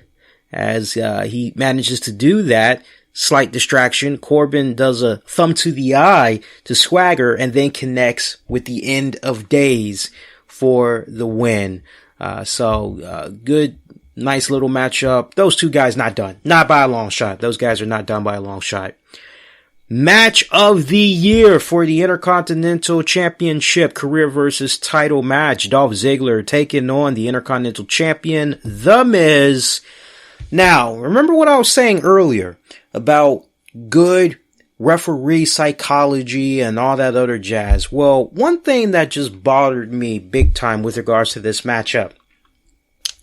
as he manages to do that. Slight distraction. Corbin does a thumb to the eye to Swagger and then connects with the End of Days for the win. Good, nice little matchup. Those two guys not done. Not by a long shot. Those guys are not done by a long shot. Match of the year for the Intercontinental Championship career versus title match. Dolph Ziggler taking on the Intercontinental Champion, The Miz. Now, remember what I was saying earlier about good referee psychology and all that other jazz? Well, one thing that just bothered me big time with regards to this matchup,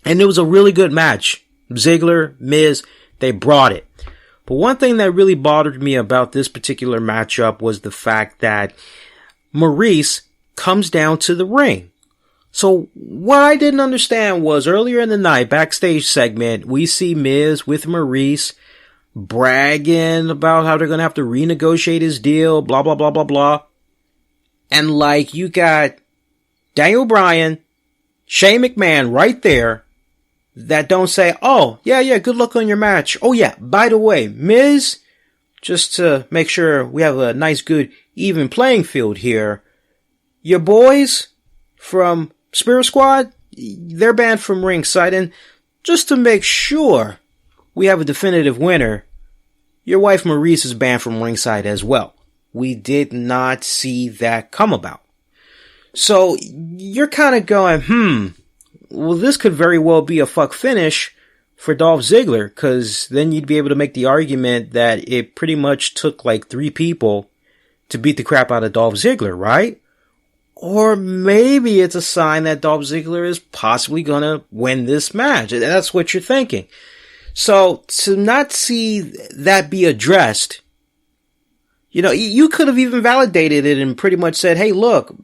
and it was a really good match. Ziggler, Miz, they brought it. But one thing that really bothered me about this particular matchup was the fact that Maurice comes down to the ring. So what I didn't understand was earlier in the night, backstage segment, we see Miz with Maurice bragging about how they're going to have to renegotiate his deal, blah, blah, blah, blah, blah. And you got Daniel Bryan, Shane McMahon right there that don't say, oh, yeah, good luck on your match. Oh, yeah, by the way, Miz, just to make sure we have a nice, good, even playing field here, your boys from Spirit Squad, they're banned from ringside, and just to make sure we have a definitive winner, your wife Maurice is banned from ringside as well. We did not see that come about. So you're kind of going, well, this could very well be a fuck finish for Dolph Ziggler, because then you'd be able to make the argument that it pretty much took 3 people to beat the crap out of Dolph Ziggler, right? Or maybe it's a sign that Dolph Ziggler is possibly going to win this match. That's what you're thinking. So to not see that be addressed, you could have even validated it and pretty much said, hey, look,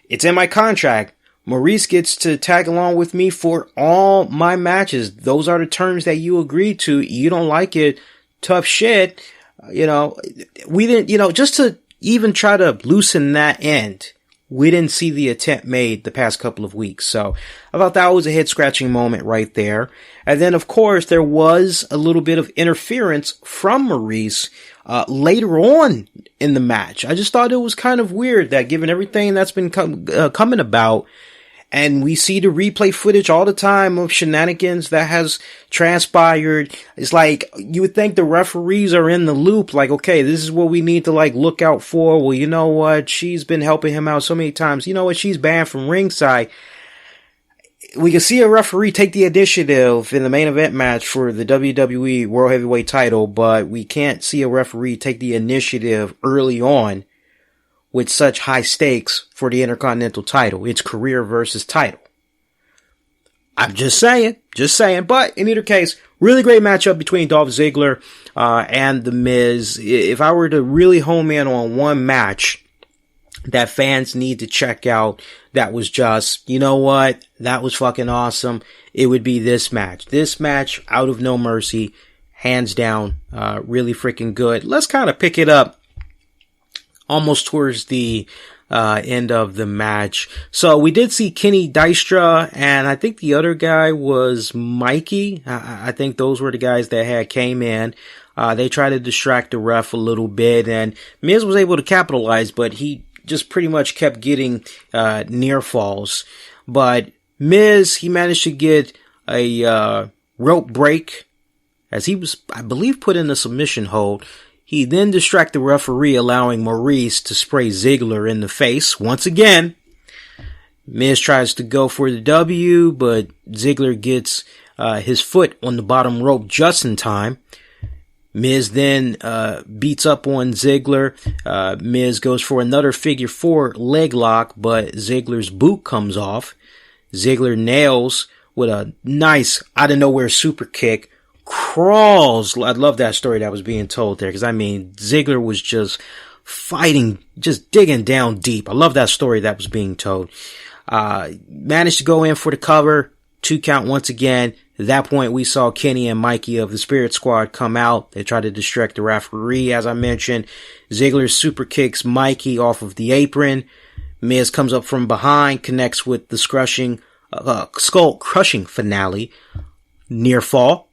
it's in my contract. Maurice gets to tag along with me for all my matches. Those are the terms that you agreed to. You don't like it. Tough shit. We didn't, just to even try to loosen that end. We didn't see the attempt made the past couple of weeks. So I thought that was a head scratching moment right there. And then of course there was a little bit of interference from Maurice later on in the match. I just thought it was kind of weird that given everything that's been coming about, and we see the replay footage all the time of shenanigans that has transpired. It's like, you would think the referees are in the loop, like, okay, this is what we need to like look out for. Well, you know what? She's been helping him out so many times. You know what? She's banned from ringside. We can see a referee take the initiative in the main event match for the WWE World Heavyweight title, but we can't see a referee take the initiative early on with such high stakes for the Intercontinental title. It's career versus title. I'm just saying. But in either case, really great matchup between Dolph Ziggler and The Miz. If I were to really home in on one match that fans need to check out, that was just, you know what, that was fucking awesome, it would be this match. This match out of No Mercy, hands down, really freaking good. Let's kind of pick it up almost towards the end of the match. So we did see Kenny Dystra, and I think the other guy was Mikey. I think those were the guys that came in. They tried to distract the ref a little bit, and Miz was able to capitalize, but he just pretty much kept getting near falls. But Miz, he managed to get a rope break as he was, I believe, put in a submission hold. He then distracted the referee, allowing Maurice to spray Ziggler in the face. Once again, Miz tries to go for the W, but Ziggler gets his foot on the bottom rope just in time. Miz then beats up on Ziggler. Miz goes for another figure 4 leg lock, but Ziggler's boot comes off. Ziggler nails with a nice out of nowhere super kick. Crawls. I love that story that was being told there, because I mean, Ziggler was just fighting, just digging down deep. I love that story that was being told. Managed to go in for the cover, 2 count once again. At that point, we saw Kenny and Mikey of the Spirit Squad come out. They tried to distract the referee, as I mentioned. Ziggler super kicks Mikey off of the apron. Miz comes up from behind, connects with the skull crushing finale. Near fall.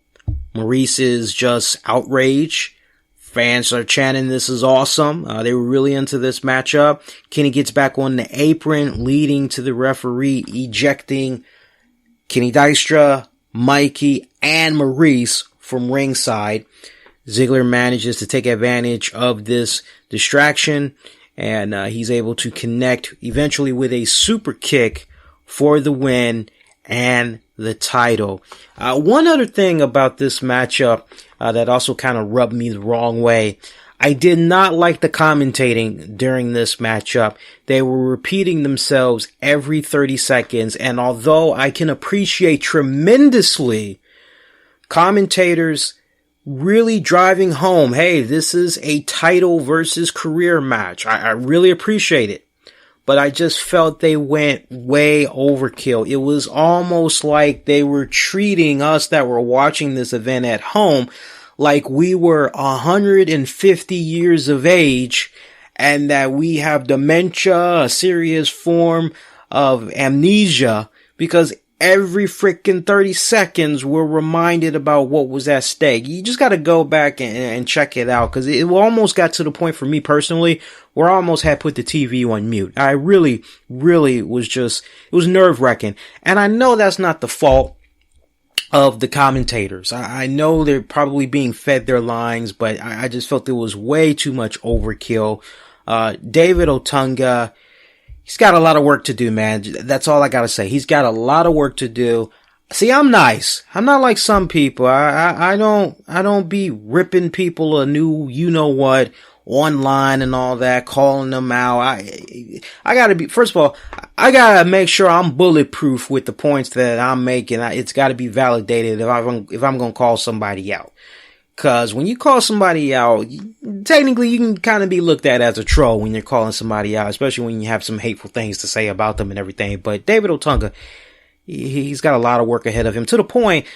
Maurice is just outraged. Fans are chanting, this is awesome. They were really into this matchup. Kenny gets back on the apron, leading to the referee ejecting Kenny Dystra, Mikey, and Maurice from ringside. Ziggler manages to take advantage of this distraction, and he's able to connect eventually with a super kick for the win and the title. One other thing about this matchup that also kind of rubbed me the wrong way. I did not like the commentating during this matchup. They were repeating themselves every 30 seconds, and although I can appreciate tremendously commentators really driving home, hey, this is a title versus career match, I really appreciate it. But I just felt they went way overkill. It was almost like they were treating us that were watching this event at home like we were 150 years of age and that we have dementia, a serious form of amnesia, because every freaking 30 seconds we're reminded about what was at stake. You just got to go back and check it out, because it almost got to the point for me personally where I almost had put the TV on mute. I really was just, it was nerve-wracking. And I know that's not the fault of the commentators. I know they're probably being fed their lines, but I just felt there was way too much overkill. David Otunga, he's got a lot of work to do, man. That's all I gotta say. He's got a lot of work to do. See, I'm nice. I'm not like some people. I don't be ripping people a new, you know what, online and all that, calling them out. I gotta be, first of all, I gotta make sure I'm bulletproof with the points that I'm making. It's gotta be validated if I'm gonna call somebody out. Cause when you call somebody out, technically you can kind of be looked at as a troll when you're calling somebody out, especially when you have some hateful things to say about them and everything. But David Otunga, he's got a lot of work ahead of him, to the point,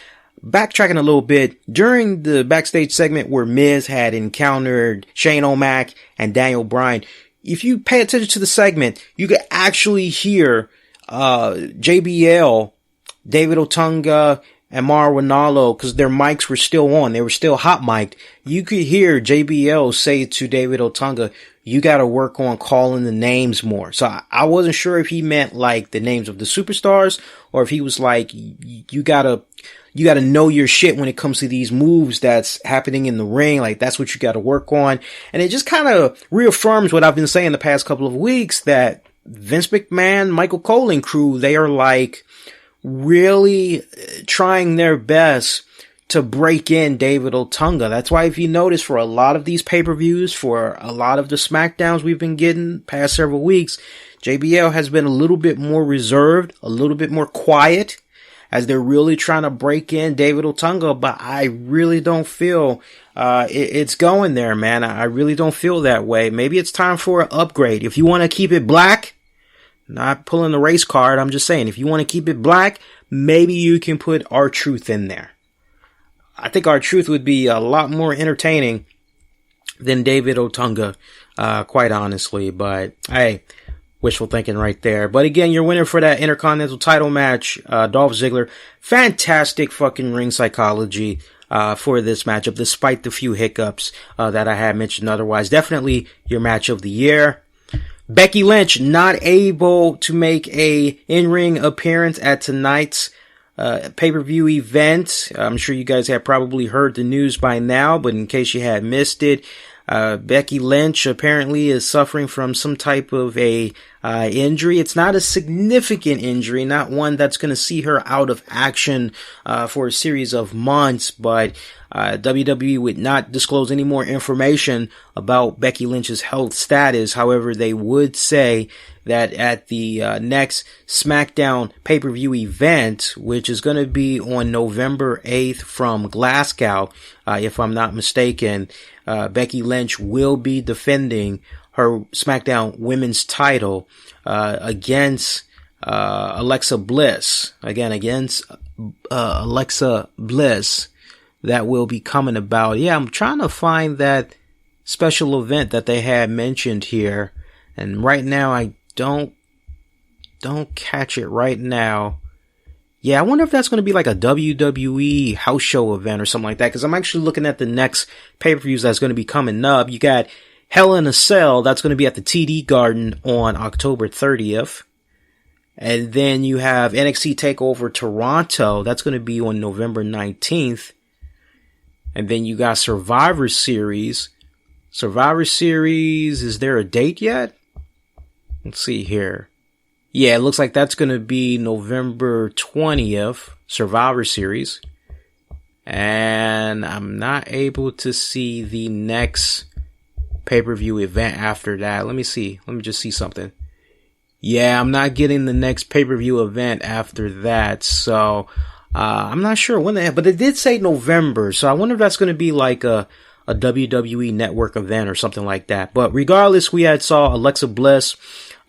backtracking a little bit, during the backstage segment where Miz had encountered Shane O'Mac and Daniel Bryan, if you pay attention to the segment, you could actually hear JBL, David Otunga, and Mauro Ranallo, because their mics were still on. They were still hot mic'd. You could hear JBL say to David Otunga, you got to work on calling the names more. So I wasn't sure if he meant like the names of the superstars, or if he was like, you gotta know your shit when it comes to these moves that's happening in the ring. Like, that's what you got to work on. And it just kind of reaffirms what I've been saying the past couple of weeks, that Vince McMahon, Michael Cole and crew, they are like really trying their best to break in David Otunga. That's why, if you notice, for a lot of these pay-per-views, for a lot of the SmackDowns we've been getting past several weeks, JBL has been a little bit more reserved, a little bit more quiet, as they're really trying to break in David Otunga. But I really don't feel it's going there, man. I really don't feel that way. Maybe it's time for an upgrade. If you want to keep it black, not pulling the race card, I'm just saying, if you want to keep it black, maybe you can put R-Truth in there. I think R-Truth would be a lot more entertaining than David Otunga, quite honestly. But hey, wishful thinking right there. But again, your winner for that Intercontinental title match, Dolph Ziggler. Fantastic fucking ring psychology for this matchup, despite the few hiccups that I had mentioned otherwise. Definitely your match of the year. Becky Lynch not able to make a in-ring appearance at tonight's pay-per-view event. I'm sure you guys have probably heard the news by now, but in case you had missed it, Becky Lynch apparently is suffering from some type of a injury. It's not a significant injury, not one that's going to see her out of action for a series of months, but WWE would not disclose any more information about Becky Lynch's health status. However, they would say that at the next SmackDown pay-per-view event, which is going to be on November 8th from Glasgow, if I'm not mistaken, Becky Lynch will be defending her SmackDown Women's title against Alexa Bliss. Again, against Alexa Bliss. That will be coming about. Yeah, I'm trying to find that special event that they had mentioned here, and right now I don't catch it right now. Yeah, I wonder if that's going to be like a WWE house show event or something like that, because I'm actually looking at the next pay-per-views that's going to be coming up. You got Hell in a Cell, that's going to be at the TD Garden on October 30th. And then you have NXT TakeOver Toronto, that's going to be on November 19th. And then you got Survivor Series. Survivor Series, is there a date yet? Let's see here. Yeah, it looks like that's going to be November 20th, Survivor Series. And I'm not able to see the next pay-per-view event after that. Let me see. Let me just see something. Yeah, I'm not getting the next pay-per-view event after that. So, I'm not sure when but it did say November. So I wonder if that's going to be like a WWE Network event or something like that. But regardless, we saw Alexa Bliss,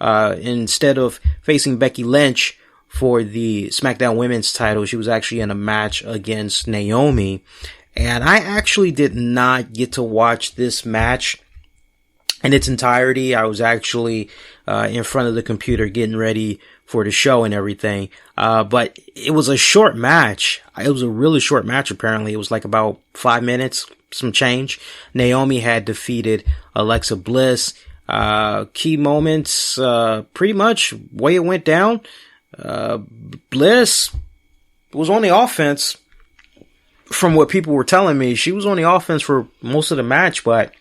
instead of facing Becky Lynch for the SmackDown Women's title, she was actually in a match against Naomi. And I actually did not get to watch this match in its entirety. I was actually in front of the computer getting ready for the show and everything. But it was a short match. It was a really short match, apparently. It was like about 5 minutes, some change. Naomi had defeated Alexa Bliss. Key moments, pretty much way it went down. Bliss was on the offense from what people were telling me. She was on the offense for most of the match, but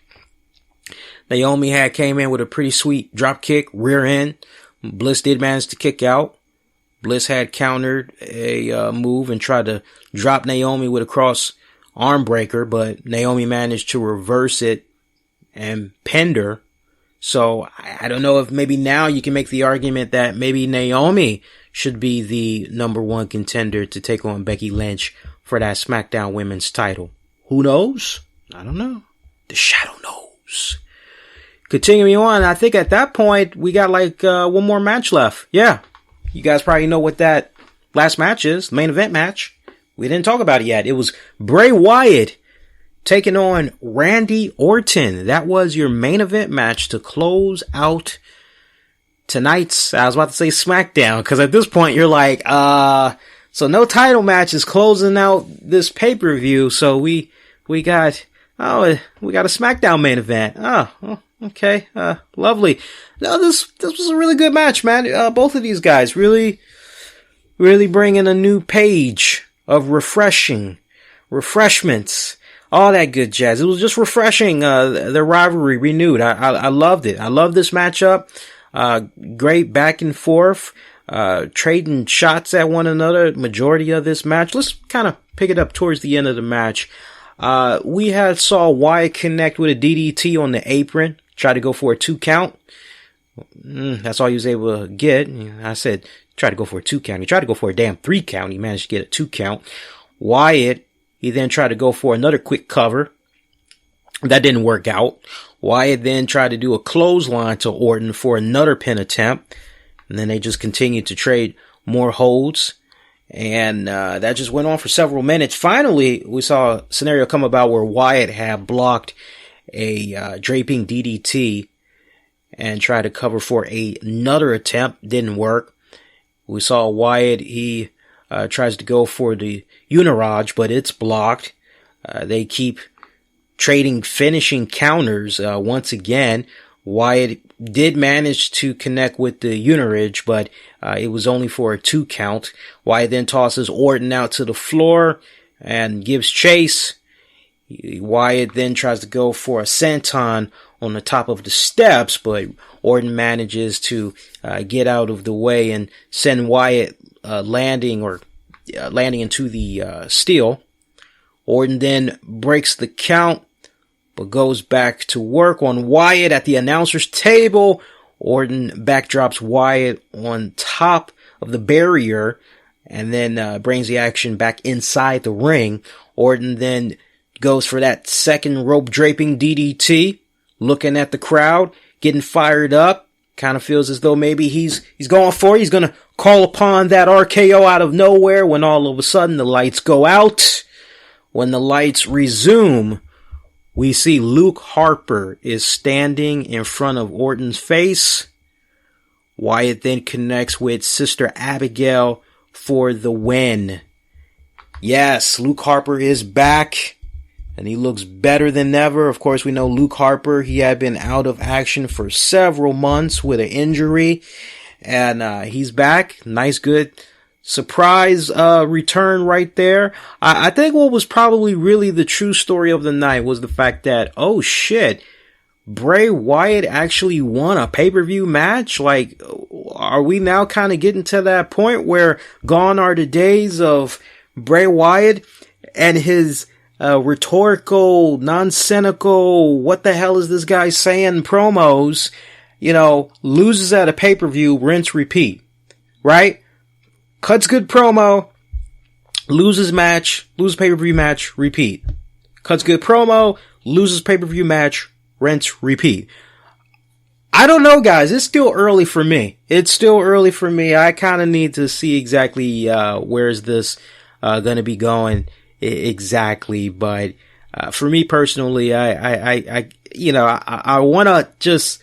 Naomi came in with a pretty sweet drop kick, rear end. Bliss did manage to kick out. Bliss had countered a move and tried to drop Naomi with a cross arm breaker, but Naomi managed to reverse it and pinned her. So I don't know if maybe now you can make the argument that maybe Naomi should be the number one contender to take on Becky Lynch for that SmackDown Women's title. Who knows? I don't know. The shadow knows. Continuing on, I think at that point, we got like one more match left. Yeah. You guys probably know what that last match is. Main event match. we didn't talk about it yet. It was Bray Wyatt taking on Randy Orton. That was your main event match to close out tonight's, I was about to say SmackDown, because at this point you're like, so no title match is closing out this pay-per-view, so we got a SmackDown main event. Oh, okay, lovely. No, this was a really good match, man. Both of these guys really bringing a new page of refreshments, all that good jazz. It was just refreshing, the rivalry renewed. I loved it. I love this matchup. Great back and forth, trading shots at one another, majority of this match. Let's kind of pick it up towards the end of the match. We saw Wyatt connect with a DDT on the apron, try to go for a 2 count. That's all he was able to get. I said, try to go for a 2 count. He tried to go for a damn 3 count. He managed to get a 2 count. Wyatt, he then tried to go for another quick cover. That didn't work out. Wyatt then tried to do a clothesline to Orton for another pin attempt. And then they just continued to trade more holds. And that just went on for several minutes. Finally, we saw a scenario come about where Wyatt had blocked a draping DDT and tried to cover for another attempt. Didn't work. We saw Wyatt, he tries to go for the Uniraj, but it's blocked. They keep trading finishing counters. Once again, Wyatt did manage to connect with the Uniraj, but it was only for a 2 count. Wyatt then tosses Orton out to the floor and gives chase. Wyatt then tries to go for a senton on the top of the steps, but Orton manages to get out of the way and send Wyatt landing into the steel. Orton then breaks the count, but goes back to work on Wyatt at the announcer's table. Orton backdrops Wyatt on top of the barrier and then brings the action back inside the ring. Orton then goes for that second rope draping DDT, looking at the crowd, getting fired up. Kind of feels as though maybe he's going for it. He's going to call upon that RKO out of nowhere when all of a sudden the lights go out. When the lights resume, we see Luke Harper is standing in front of Orton's face. Wyatt then connects with Sister Abigail for the win. Yes, Luke Harper is back, and he looks better than ever. Of course, we know Luke Harper, he had been out of action for several months with an injury, and he's back. Nice, good surprise return right there. I think what was probably really the true story of the night was the fact that, oh shit, Bray Wyatt actually won a pay-per-view match? Like, are we now kind of getting to that point where gone are the days of Bray Wyatt and his rhetorical, nonsensical, what the hell is this guy saying promos, loses at a pay-per-view, rinse, repeat, right? Cuts good promo, loses pay-per-view match, repeat. Cuts good promo, loses pay-per-view match, rinse, repeat. I don't know, guys. It's still early for me. I kind of need to see exactly where's this going to be going exactly. But for me personally, I want to just,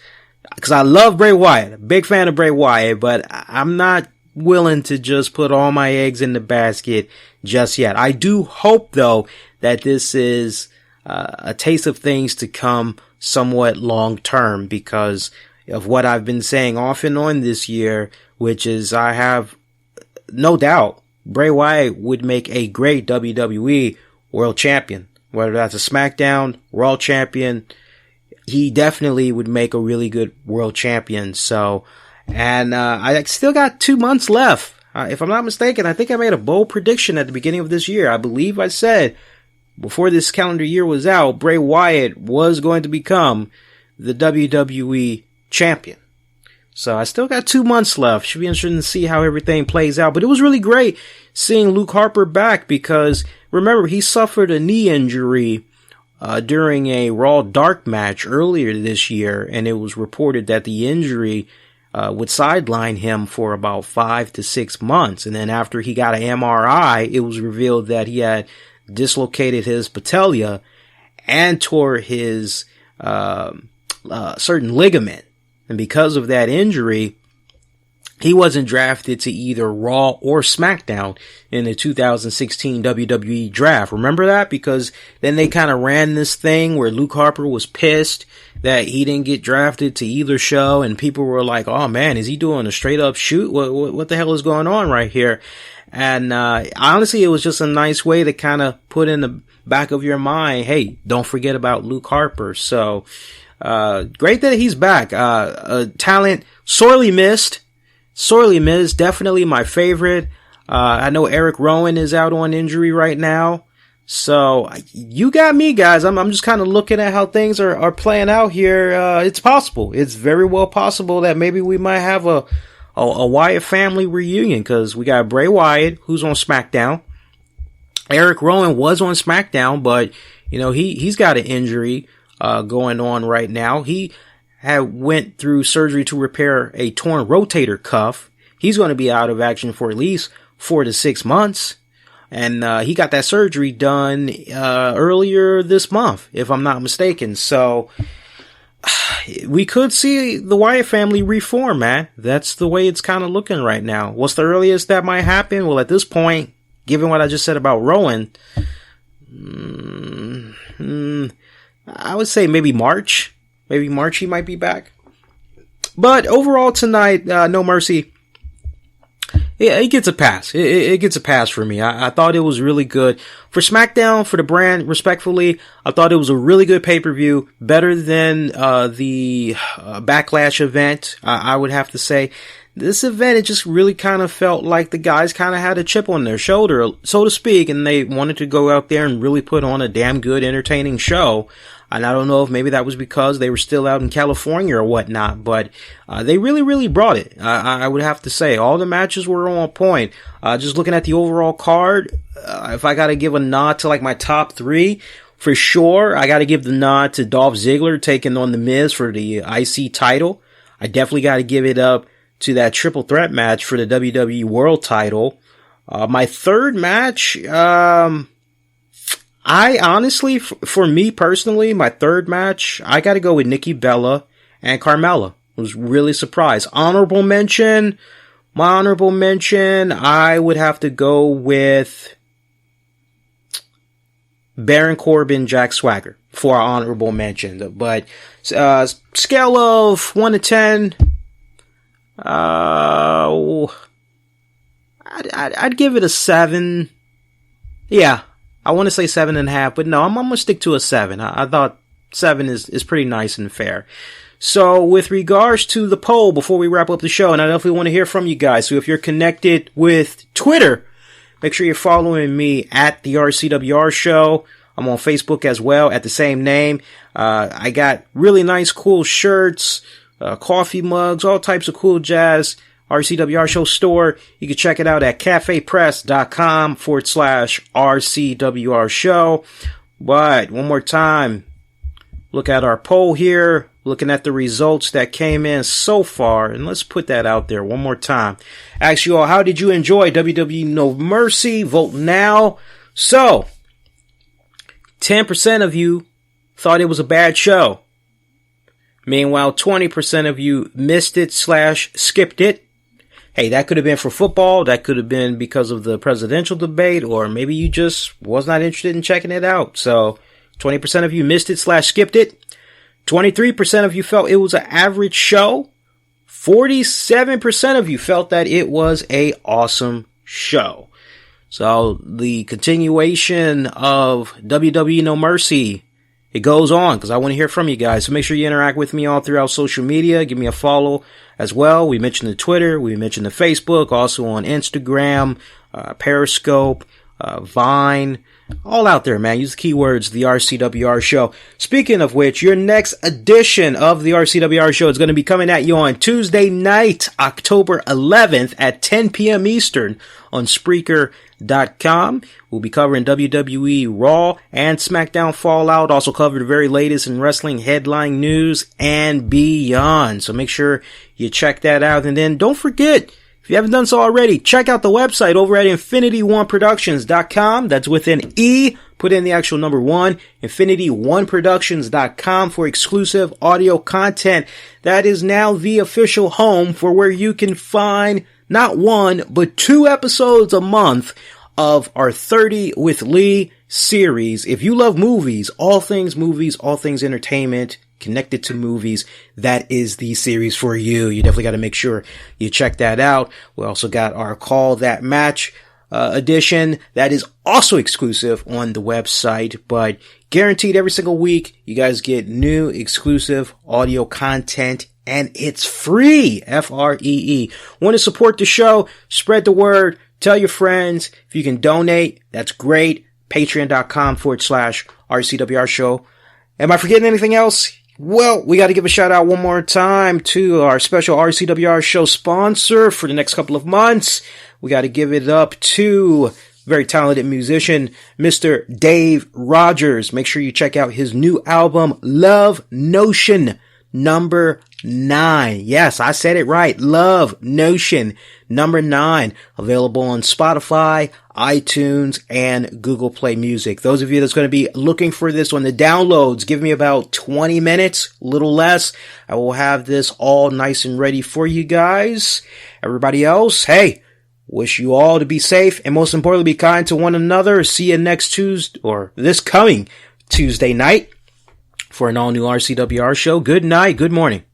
because I love Bray Wyatt, big fan of Bray Wyatt, but I'm not willing to just put all my eggs in the basket just yet. I do hope, though, that this is a taste of things to come somewhat long term, because of what I've been saying off and on this year, which is I have no doubt Bray Wyatt would make a great WWE World Champion. Whether that's a SmackDown World Champion, he definitely would make a really good World Champion. So, and I still got 2 months left. If I'm not mistaken, I think I made a bold prediction at the beginning of this year. I believe I said before this calendar year was out, Bray Wyatt was going to become the WWE champion. So I still got 2 months left. Should be interesting to see how everything plays out. But it was really great seeing Luke Harper back, because remember, he suffered a knee injury during a Raw Dark match earlier this year, and it was reported that the injury would sideline him for about 5 to 6 months. And then after he got an MRI, it was revealed that he had dislocated his patella and tore his certain ligament. And because of that injury, he wasn't drafted to either Raw or SmackDown in the 2016 WWE draft. Remember that? Because then they kind of ran this thing where Luke Harper was pissed that he didn't get drafted to either show, and people were like, oh man, is he doing a straight up shoot? What the hell is going on right here? And honestly, it was just a nice way to kind of put in the back of your mind, hey, don't forget about Luke Harper. So great that he's back. A talent sorely missed. Definitely my favorite. I know Eric Rowan is out on injury right now. So you got me, guys. I'm just kind of looking at how things are playing out here. It's possible. It's very well possible that maybe we might have a Wyatt family reunion, because we got Bray Wyatt, who's on SmackDown. Eric Rowan was on SmackDown, but you know, he's got an injury going on right now. He had went through surgery to repair a torn rotator cuff. He's going to be out of action for at least 4 to 6 months. And he got that surgery done earlier this month, if I'm not mistaken. So we could see the Wyatt family reform, man. That's the way it's kind of looking right now. What's the earliest that might happen? Well, at this point, given what I just said about Rowan, I would say maybe March. Maybe March he might be back. But overall tonight, No Mercy, yeah, it gets a pass. It gets a pass for me. I thought it was really good. For SmackDown, for the brand, respectfully, I thought it was a really good pay-per-view. Better than the Backlash event, I would have to say. This event, it just really kind of felt like the guys kind of had a chip on their shoulder, so to speak, and they wanted to go out there and really put on a damn good, entertaining show. And I don't know if maybe that was because they were still out in California or whatnot, but they really, really brought it. I would have to say all the matches were on point. Just looking at the overall card, if I got to give a nod to like my top 3, for sure, I got to give the nod to Dolph Ziggler taking on The Miz for the IC title. I definitely got to give it up to that triple threat match for the WWE World title. My third match, I honestly, for me personally, my third match, I gotta go with Nikki Bella and Carmella. I was really surprised. My honorable mention, I would have to go with Baron Corbin, Jack Swagger for our honorable mention. But, scale of 1 to 10, I'd give it a 7. Yeah. I want to say 7.5, but no, I'm going to stick to a 7. I thought 7 is pretty nice and fair. So with regards to the poll, before we wrap up the show, and I definitely want to hear from you guys. So if you're connected with Twitter, make sure you're following me at the RCWR Show. I'm on Facebook as well at the same name. I got really nice, cool shirts, coffee mugs, all types of cool jazz. RCWR Show store. You can check it out at cafepress.com/RCWR Show. But one more time, look at our poll here, looking at the results that came in so far, and let's put that out there one more time. Ask you all, how did you enjoy WWE No Mercy? Vote now. So, 10% of you thought it was a bad show. Meanwhile, 20% of you missed it / skipped it. Hey, that could have been for football. That could have been because of the presidential debate, or maybe you just was not interested in checking it out. So 20% of you missed it / skipped it. 23% of you felt it was an average show. 47% of you felt that it was a awesome show. So the continuation of WWE No Mercy, it goes on, because I want to hear from you guys. So make sure you interact with me all throughout social media. Give me a follow as well. We mentioned the Twitter. We mentioned the Facebook. Also on Instagram, Periscope, Vine, All out there, man. Use the keywords, the RCWR Show. Speaking of which, your next edition of the RCWR Show is going to be coming at you on Tuesday night, October 11th at 10 p.m. Eastern on Spreaker.com. We'll be covering WWE Raw and SmackDown Fallout. Also cover the very latest in wrestling headline news and beyond. So make sure you check that out. And then don't forget, if you haven't done so already, check out the website over at InfinityOneProductions.com. That's with an E. Put in the actual number 1, InfinityOneProductions.com for exclusive audio content. That is now the official home for where you can find not 1, but 2 episodes a month of our 30 with Lee series. If you love movies, all things entertainment, connected to movies, that is the series for you. You definitely got to make sure you check that out. We also got our Call That Match edition that is also exclusive on the website, but guaranteed every single week you guys get new exclusive audio content, and it's free. Free. Want to support the show? Spread the word. Tell your friends. If you can donate, that's great. Patreon.com/RCWR Show. Am I forgetting anything else? Well, we got to give a shout out one more time to our special RCWR Show sponsor for the next couple of months. We got to give it up to very talented musician, Mr. Dave Rogers. Make sure you check out his new album, Love Notion number 9. Yes, I said it right. Love Notion number 9. Available on Spotify, iTunes, and Google Play Music. Those of you that's going to be looking for this on the downloads, give me about 20 minutes, a little less. I will have this all nice and ready for you guys. Everybody else, hey, wish you all to be safe and most importantly, be kind to one another. See you next Tuesday, or this coming Tuesday night for an all-new RCWR show. Good night, good morning.